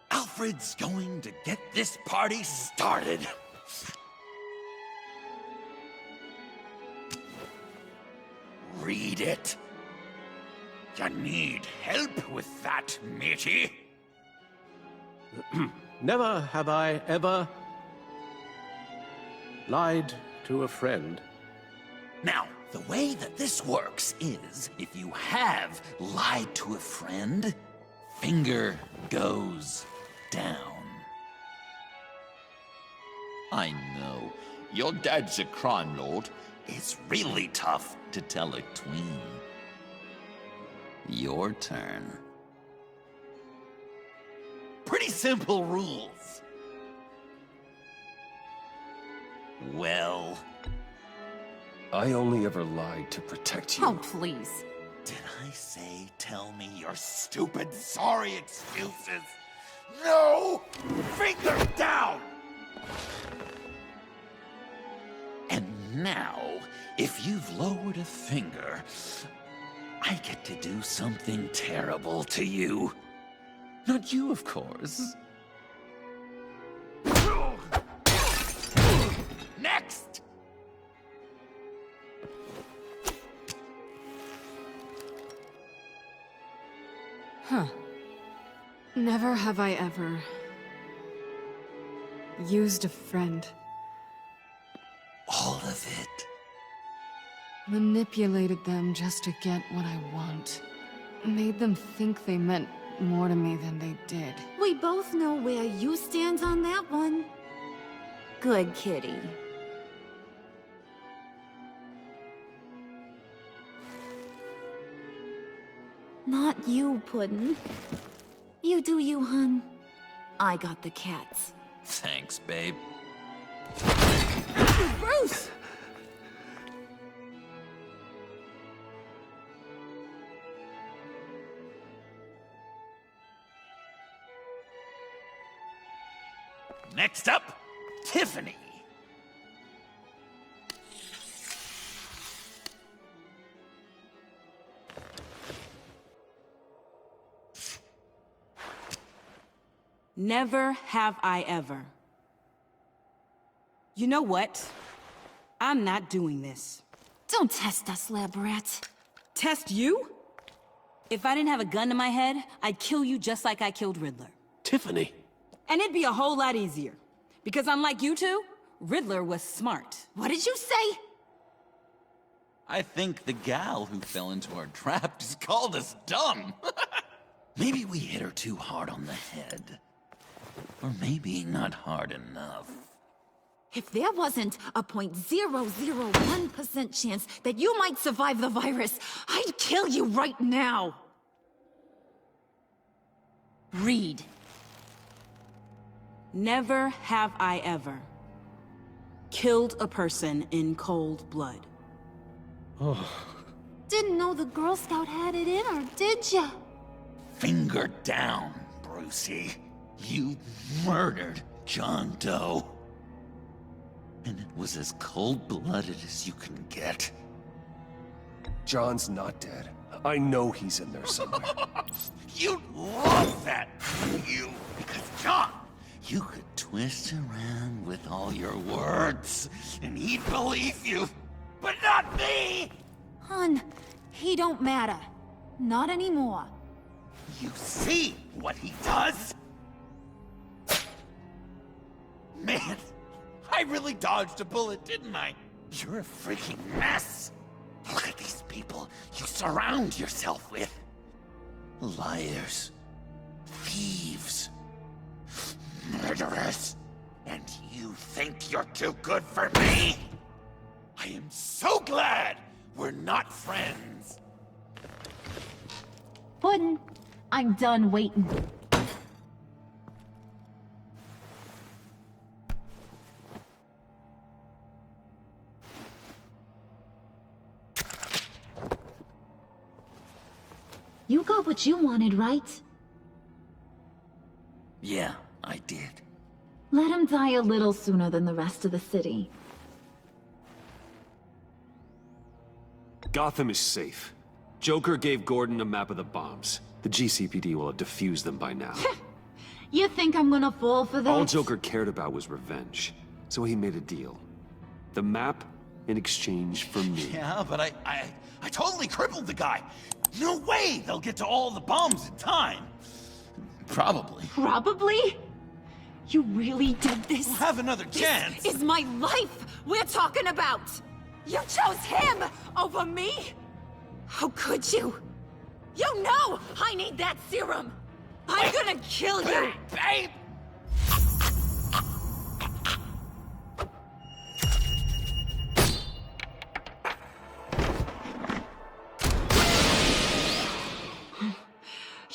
Alfred's going to get this party started. Read it. You need help with that, matey? Never have I ever lied to a friend. Now, the way that this works is, if you have lied to a friend, finger goes down. I know, your dad's a crime lord. It's really tough to tell a tween. Your turn. Pretty simple rules. Well... I only ever lied to protect you. Oh, please. Did I say tell me your stupid sorry excuses? No! Finger down! And now, if you've lowered a finger, I get to do something terrible to you. Not you, of course. Next! Huh. Never have I ever used a friend. All of it. Manipulated them just to get what I want. Made them think they meant more to me than they did. We both know where you stand on that one. Good kitty. Not you, Puddin'. You do you, hun. I got the cats. Thanks, babe. Bruce! Next up, Tiffany. Never have I ever. You know what? I'm not doing this. Don't test us, lab rat. Test you? If I didn't have a gun to my head, I'd kill you just like I killed Riddler. Tiffany. And it'd be a whole lot easier. Because unlike you two, Riddler was smart. What did you say? I think the gal who fell into our trap just called us dumb. Maybe we hit her too hard on the head. Or maybe not hard enough. If there wasn't a 0.001% chance that you might survive the virus, I'd kill you right now. Read. Never have I ever killed a person in cold blood. Didn't know the Girl Scout had it in her, did ya? Finger down, Brucey. You murdered John Doe. And it was as cold-blooded as you can get. John's not dead. I know he's in there somewhere. You'd love that, you. Because, John, you could twist around with all your words, and he'd believe you. But not me! Hun, he don't matter. Not anymore. You see what he does? Man, I really dodged a bullet, didn't I? You're a freaking mess. Look at these people you surround yourself with. Liars. Thieves. Murderers. And you think you're too good for me? I am so glad we're not friends. Puddin', I'm done waiting. You got what you wanted, right? Yeah, I did. Let him die a little sooner than the rest of the city. Gotham is safe. Joker gave Gordon a map of the bombs. The GCPD will have defused them by now. You think I'm gonna fall for that? All Joker cared about was revenge. So he made a deal. The map in exchange for me. Yeah, but I totally crippled the guy. No way they'll get to all the bombs in time. Probably. Probably? You really did this? We'll have another chance. This is my life we're talking about! You chose him over me? How could you? You know I need that serum! I'm gonna kill you! Babe!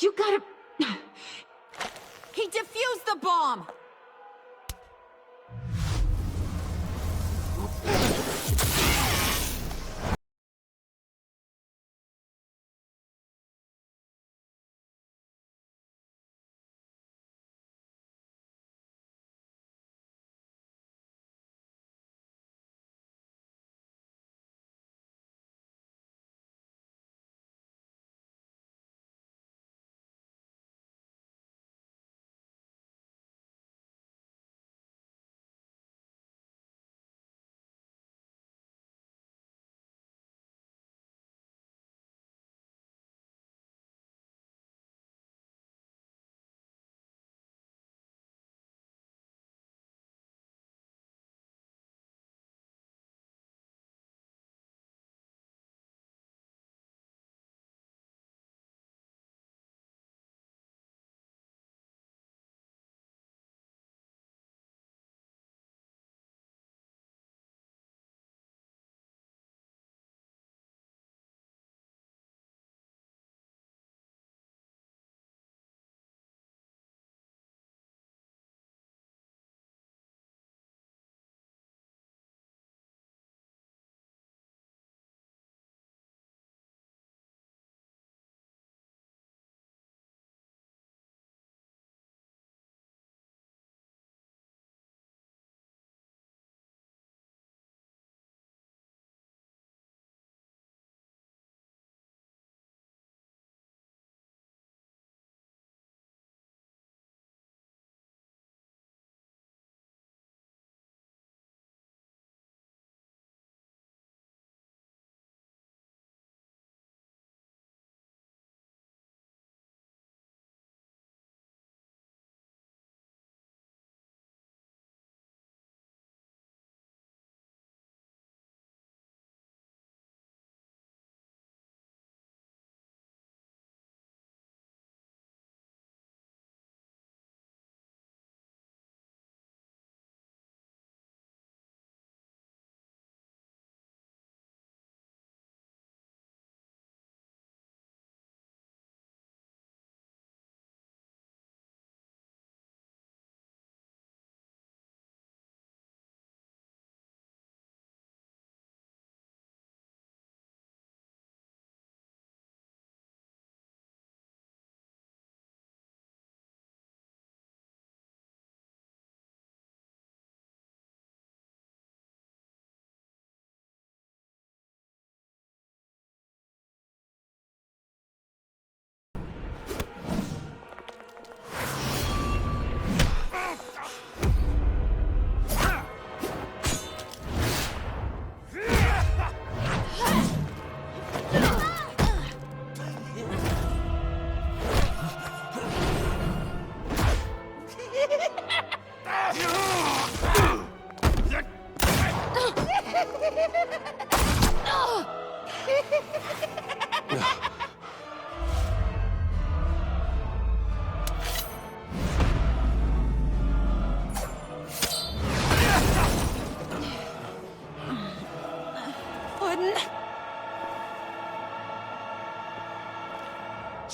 You gotta... He defused the bomb!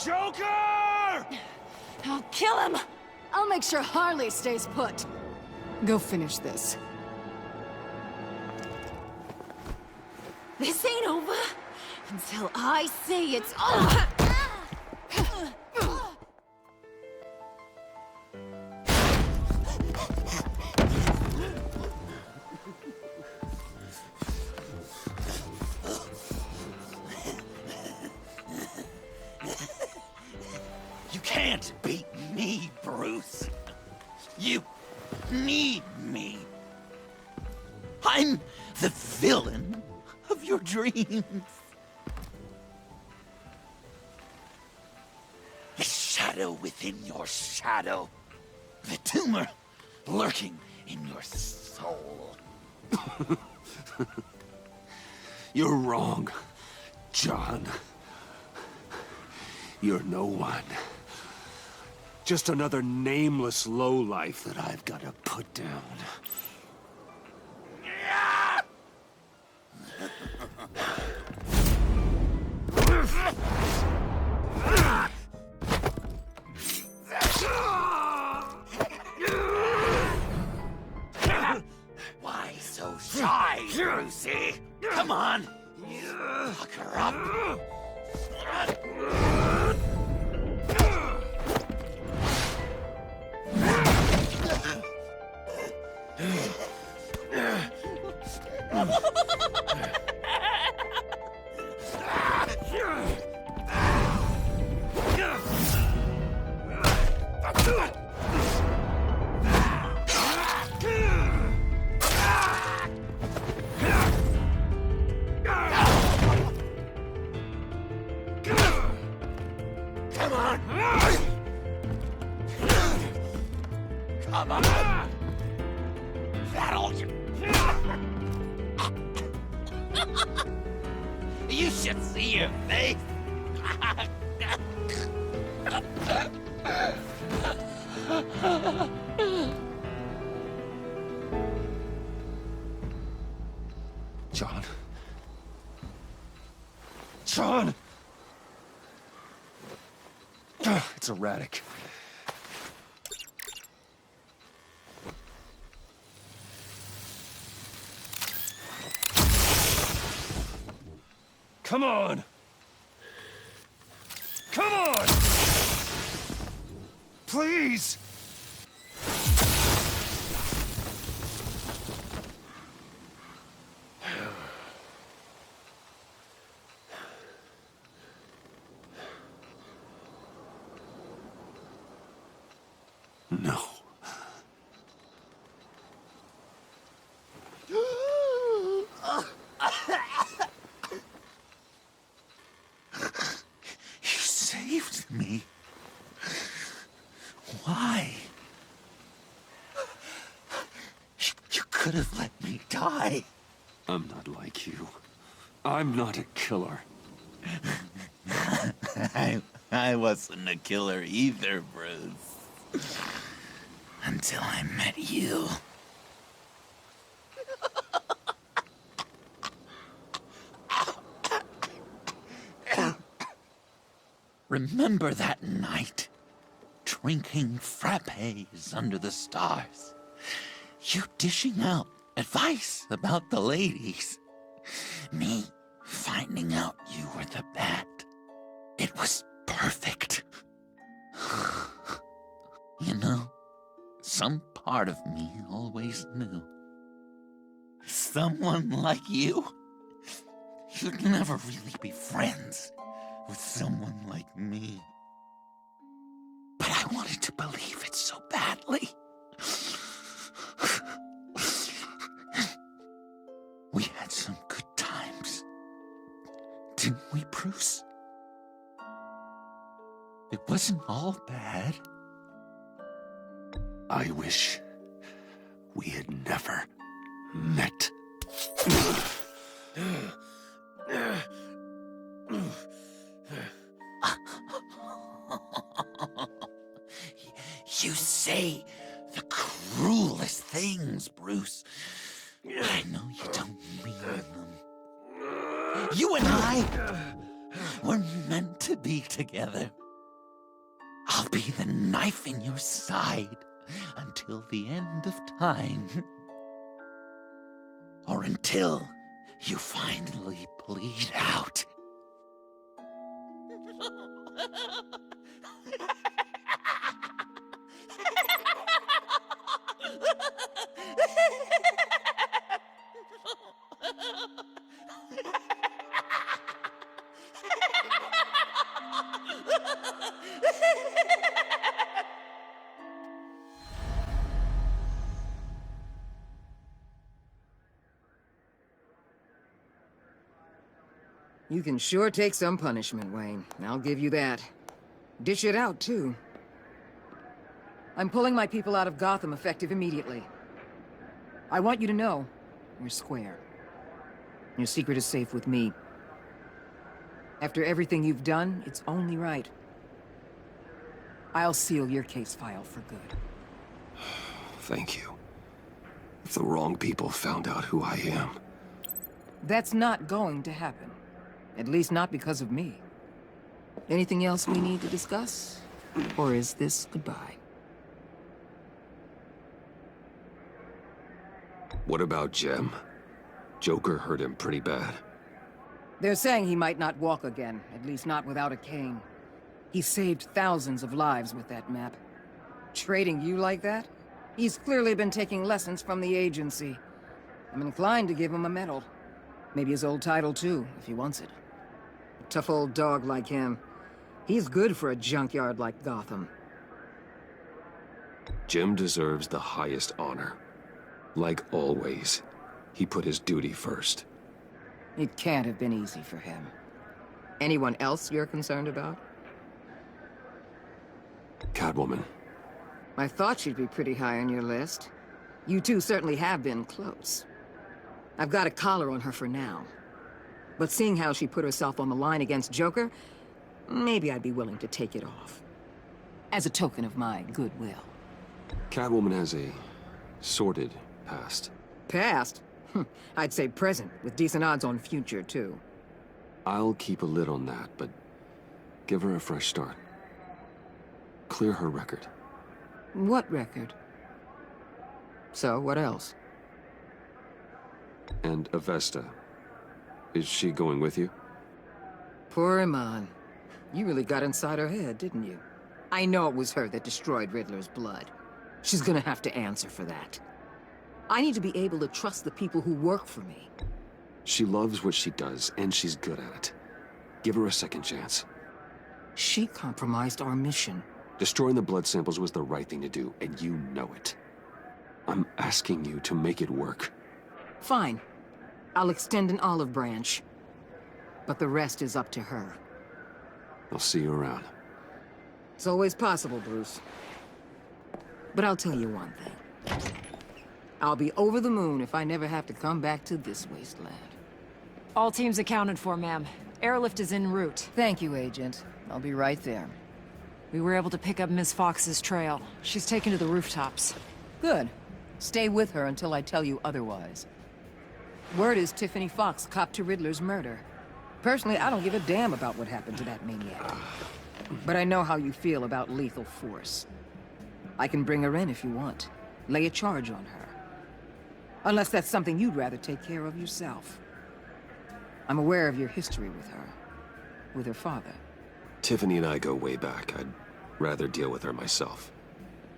Joker! I'll kill him! I'll make sure Harley stays put. Go finish this. This ain't over until I say it's over. You can't beat me, Bruce. You need me. I'm the villain of your dreams. The shadow within your shadow. The tumor lurking in your soul. You're wrong, John. You're no one. Just another nameless lowlife that I've got to put down. Why so shy, Brucey? Come on. Lock her up. Come on! That'll... You should see your face! John? John! It's erratic. Come on! Come on! Please! No. You saved me. Why? You could have let me die. I'm not like you. I'm not a killer. I wasn't a killer either, Bruce. Until I met you. Remember that night? Drinking frappes under the stars. You dishing out advice about the ladies. Me finding out you were the bat. It was perfect. You know, some part of me always knew. Someone like you, you'd never really be friends with someone like me. But I wanted to believe it so badly. We had some good times, didn't we, Bruce? It wasn't all bad. I wish we had never met. You say the cruelest things, Bruce. I know you don't mean them. You and I were meant to be together. I'll be the knife in your side until the end of time. Or until you finally bleed out. You can sure take some punishment, Wayne. I'll give you that. Dish it out, too. I'm pulling my people out of Gotham effective immediately. I want you to know, we're square. Your secret is safe with me. After everything you've done, it's only right. I'll seal your case file for good. Thank you. If the wrong people found out who I am... That's not going to happen. At least not because of me. Anything else we need to discuss? Or is this goodbye? What about Jem? Joker hurt him pretty bad. They're saying he might not walk again, at least not without a cane. He saved thousands of lives with that map. Trading you like that? He's clearly been taking lessons from the agency. I'm inclined to give him a medal. Maybe his old title too, if he wants it. A tough old dog like him. He's good for a junkyard like Gotham. Jem deserves the highest honor. Like always, he put his duty first. It can't have been easy for him. Anyone else you're concerned about? Catwoman. I thought she'd be pretty high on your list. You two certainly have been close. I've got a collar on her for now. But seeing how she put herself on the line against Joker, maybe I'd be willing to take it off. As a token of my goodwill. Catwoman has a sordid past. Past? I'd say present, with decent odds on future, too. I'll keep a lid on that, but give her a fresh start. Clear her record. What record? So, what else? And Avesta. Is she going with you? Poor Iman. You really got inside her head, didn't you? I know it was her that destroyed Riddler's blood. She's gonna have to answer for that. I need to be able to trust the people who work for me. She loves what she does, and she's good at it. Give her a second chance. She compromised our mission. Destroying the blood samples was the right thing to do, and you know it. I'm asking you to make it work. Fine. I'll extend an olive branch. But the rest is up to her. I'll see you around. It's always possible, Bruce. But I'll tell you one thing. I'll be over the moon if I never have to come back to this wasteland. All teams accounted for, ma'am. Airlift is en route. Thank you, Agent. I'll be right there. We were able to pick up Miss Fox's trail. She's taken to the rooftops. Good. Stay with her until I tell you otherwise. Word is Tiffany Fox copped to Riddler's murder. Personally, I don't give a damn about what happened to that maniac. But I know how you feel about lethal force. I can bring her in if you want. Lay a charge on her. Unless that's something you'd rather take care of yourself. I'm aware of your history with her. With her father. Tiffany and I go way back. I'd rather deal with her myself.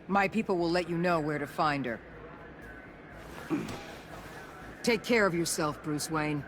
My people will let you know where to find her. Take care of yourself, Bruce Wayne.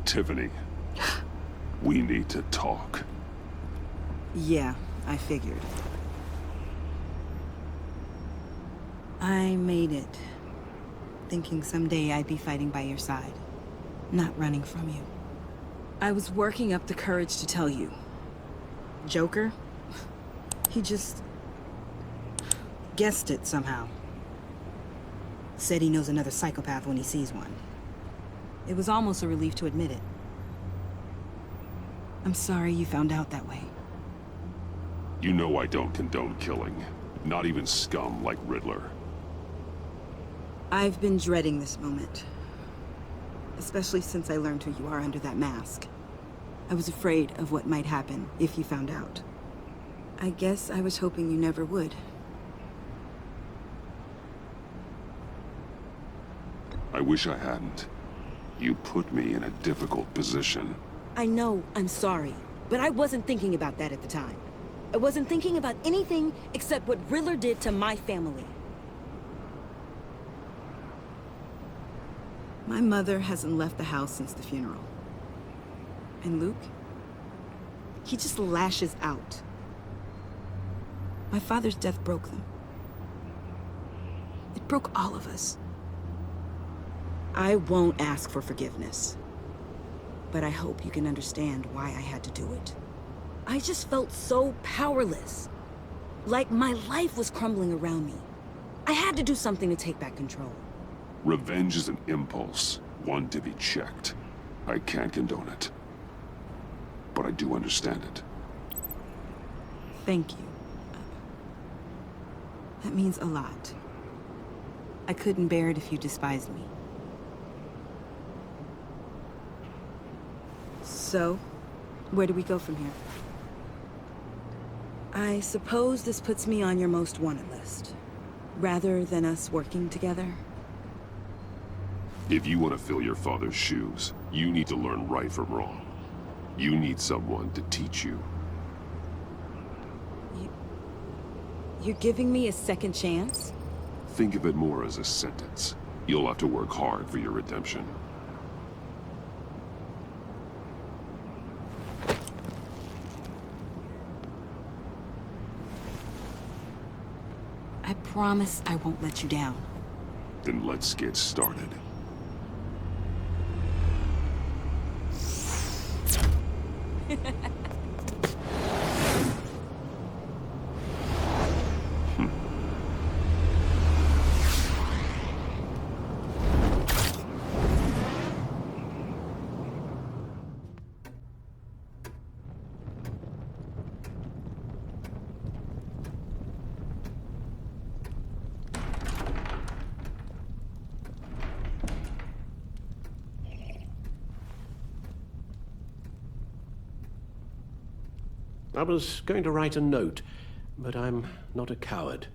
Tiffany, we need to talk. Yeah, I figured. I made it. Thinking someday I'd be fighting by your side, not running from you. I was working up the courage to tell you. Joker? He just... guessed it somehow. Said he knows another psychopath when he sees one. It was almost a relief to admit it. I'm sorry you found out that way. You know I don't condone killing. Not even scum like Riddler. I've been dreading this moment. Especially since I learned who you are under that mask. I was afraid of what might happen if you found out. I guess I was hoping you never would. I wish I hadn't. You put me in a difficult position. I know, I'm sorry. But I wasn't thinking about that at the time. I wasn't thinking about anything except what Riddler did to my family. My mother hasn't left the house since the funeral. And Luke? He just lashes out. My father's death broke them. It broke all of us. I won't ask for forgiveness. But I hope you can understand why I had to do it. I just felt so powerless. Like my life was crumbling around me. I had to do something to take back control. Revenge is an impulse, one to be checked. I can't condone it. But I do understand it. Thank you. That means a lot. I couldn't bear it if you despised me. So, where do we go from here? I suppose this puts me on your most wanted list, rather than us working together. If you want to fill your father's shoes, you need to learn right from wrong. You need someone to teach you. You're giving me a second chance? Think of it more as a sentence. You'll have to work hard for your redemption. I promise I won't let you down. Then let's get started. I was going to write a note, but I'm not a coward.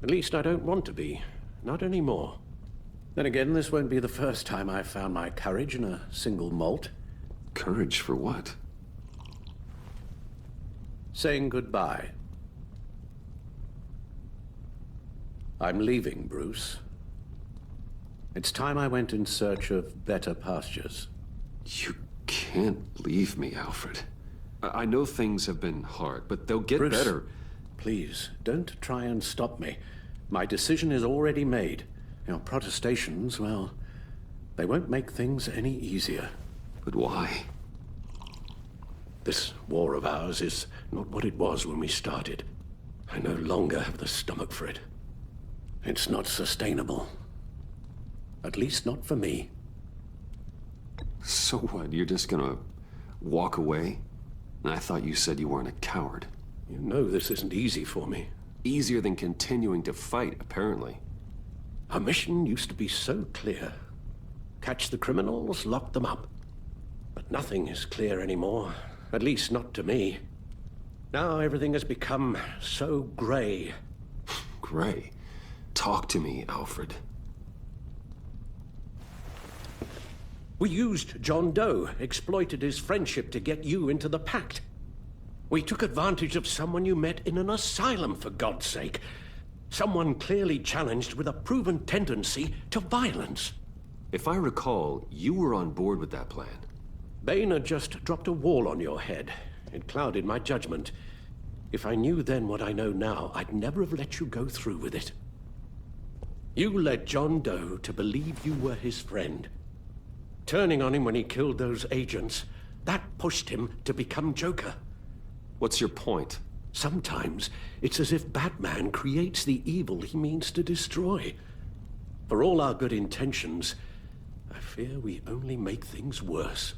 At least I don't want to be. Not anymore. Then again, this won't be the first time I've found my courage in a single molt. Courage for what? Saying goodbye. I'm leaving, Bruce. It's time I went in search of better pastures. You can't leave me, Alfred. I know things have been hard, but they'll get Bruce, better. Please, don't try and stop me. My decision is already made. Your protestations, well, they won't make things any easier. But why? This war of ours is not what it was when we started. I no longer have the stomach for it. It's not sustainable. At least not for me. So what? You're just gonna walk away? I thought you said you weren't a coward. You know this isn't easy for me. Easier than continuing to fight, apparently. Our mission used to be so clear. Catch the criminals, lock them up. But nothing is clear anymore. At least not to me. Now everything has become so gray. Gray? Talk to me, Alfred. We used John Doe, exploited his friendship to get you into the pact. We took advantage of someone you met in an asylum, for God's sake. Someone clearly challenged with a proven tendency to violence. If I recall, you were on board with that plan. Boehner just dropped a wall on your head. It clouded my judgment. If I knew then what I know now, I'd never have let you go through with it. You led John Doe to believe you were his friend. Turning on him when he killed those agents, that pushed him to become Joker. What's your point? Sometimes it's as if Batman creates the evil he means to destroy. For all our good intentions, I fear we only make things worse.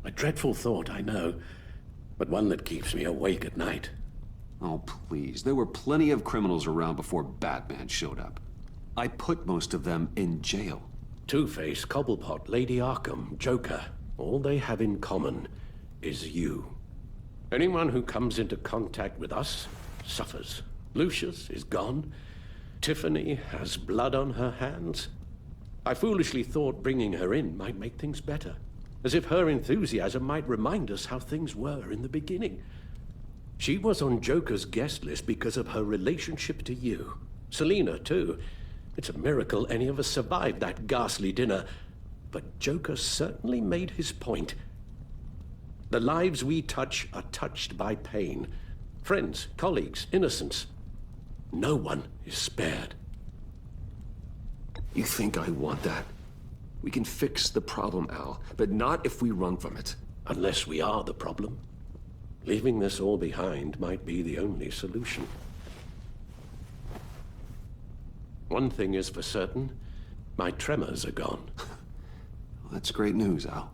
A dreadful thought, I know, but one that keeps me awake at night. Oh, please. There were plenty of criminals around before Batman showed up. I put most of them in jail. Two-Face, Cobblepot, Lady Arkham, Joker, all they have in common is you. Anyone who comes into contact with us suffers. Lucius is gone. Tiffany has blood on her hands. I foolishly thought bringing her in might make things better, as if her enthusiasm might remind us how things were in the beginning. She was on Joker's guest list because of her relationship to you. Selina, too. It's a miracle any of us survived that ghastly dinner. But Joker certainly made his point. The lives we touch are touched by pain. Friends, colleagues, innocents. No one is spared. You think I want that? We can fix the problem, Al, but not if we run from it. Unless we are the problem. Leaving this all behind might be the only solution. One thing is for certain, my tremors are gone. Well, that's great news, Al.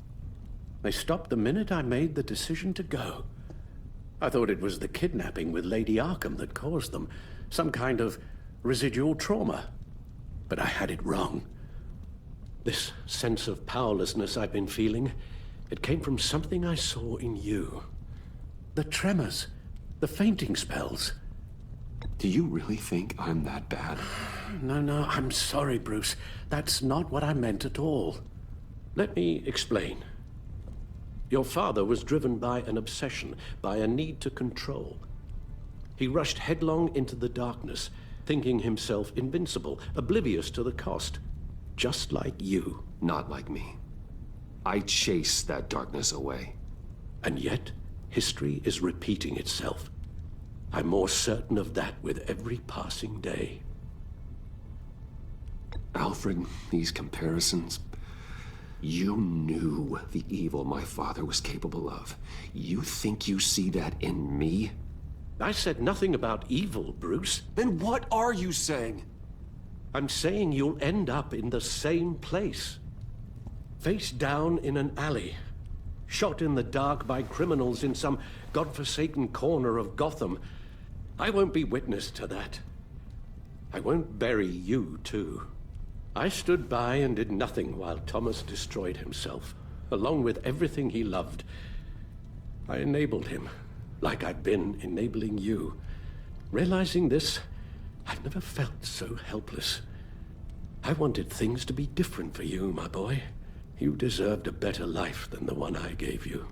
They stopped the minute I made the decision to go. I thought it was the kidnapping with Lady Arkham that caused them, some kind of residual trauma. But I had it wrong. This sense of powerlessness I've been feeling, it came from something I saw in you. The tremors, the fainting spells. Do you really think I'm that bad? No, I'm sorry, Bruce. That's not what I meant at all. Let me explain. Your father was driven by an obsession, by a need to control. He rushed headlong into the darkness, thinking himself invincible, oblivious to the cost. Just like you. Not like me. I chase that darkness away. And yet, history is repeating itself. I'm more certain of that with every passing day. Alfred, these comparisons... You knew the evil my father was capable of. You think you see that in me? I said nothing about evil, Bruce. Then what are you saying? I'm saying you'll end up in the same place. Face down in an alley. Shot in the dark by criminals in some godforsaken corner of Gotham. I won't be witness to that. I won't bury you, too. I stood by and did nothing while Thomas destroyed himself, along with everything he loved. I enabled him, like I've been enabling you. Realizing this, I've never felt so helpless. I wanted things to be different for you, my boy. You deserved a better life than the one I gave you.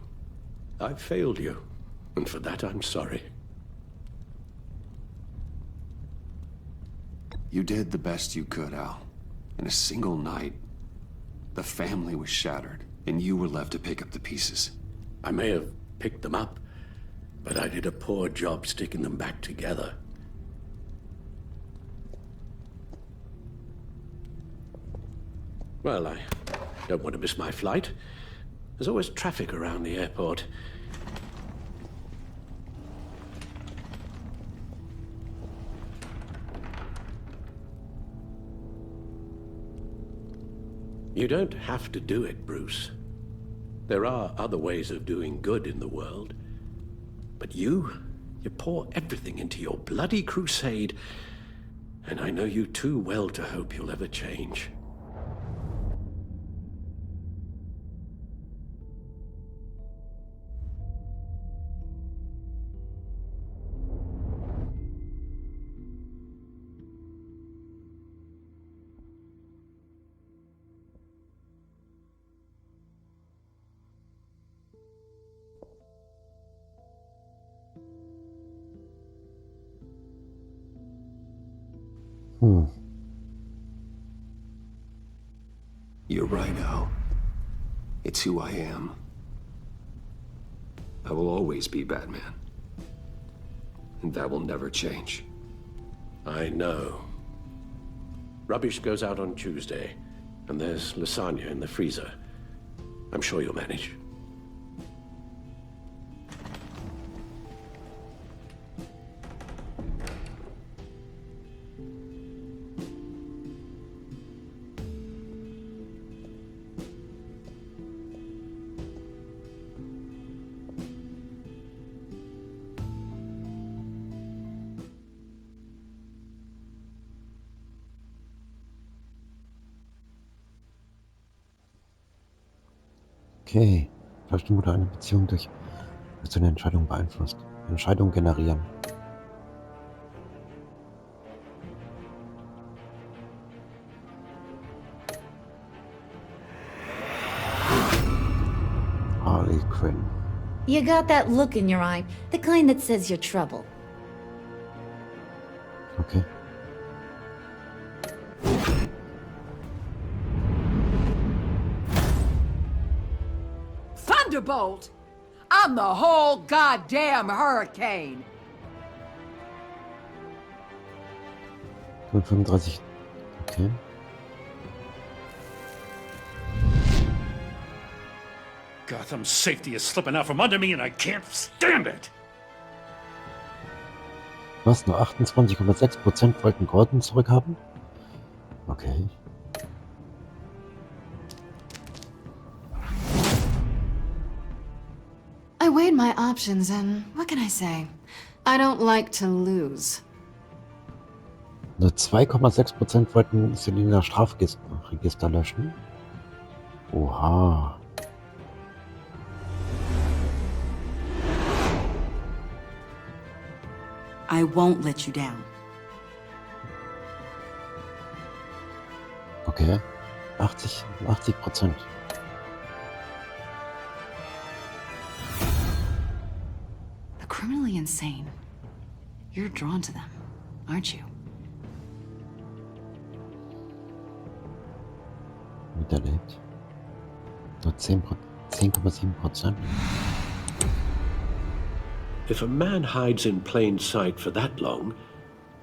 I failed you, and for that I'm sorry. You did the best you could, Al. In a single night, the family was shattered, and you were left to pick up the pieces. I may have picked them up, but I did a poor job sticking them back together. Well, I don't want to miss my flight. There's always traffic around the airport. You don't have to do it, Bruce. There are other ways of doing good in the world. But you pour everything into your bloody crusade, and I know you too well to hope you'll ever change. You're right, Al. It's who I am. I will always be Batman. And that will never change. I know. Rubbish goes out on Tuesday, and there's lasagna in the freezer. I'm sure you'll manage. Okay. Täuschung oder eine Beziehung durch eine Entscheidung beeinflusst. Entscheidung generieren. Harley Quinn. You got that look in your eye, the kind that says you're trouble. Okay. Thunderbolt! I'm the whole goddamn hurricane! 35. Okay. Gotham's safety is slipping out from under me and I can't stand it! Was? Nur 28,6% wollten Gordon zurückhaben? Okay. I weighed my options and what can I say? I don't like to lose. Nur 2,6% wollten Selina Strafregister löschen. Oha. I won't let you down. Okay. 80%. The criminally insane. You're drawn to them, aren't you? Miterlebt. Nur 10,7%. If a man hides in plain sight for that long,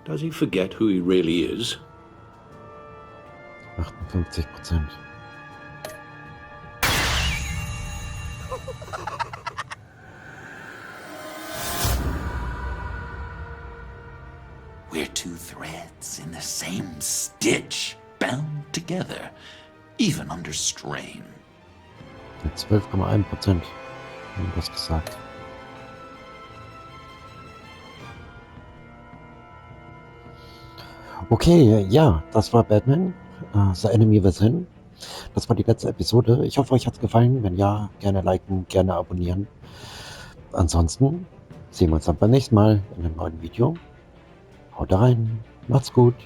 does he forget who he really is? 58%. We're two threads in the same stitch, bound together, even under strain. 12,1% haben das gesagt. Okay, ja, das war Batman, The Enemy Within. Das war die letzte Episode. Ich hoffe, euch hat's gefallen. Wenn ja, gerne liken, gerne abonnieren. Ansonsten sehen wir uns dann beim nächsten Mal in einem neuen Video. Haut rein, macht's gut.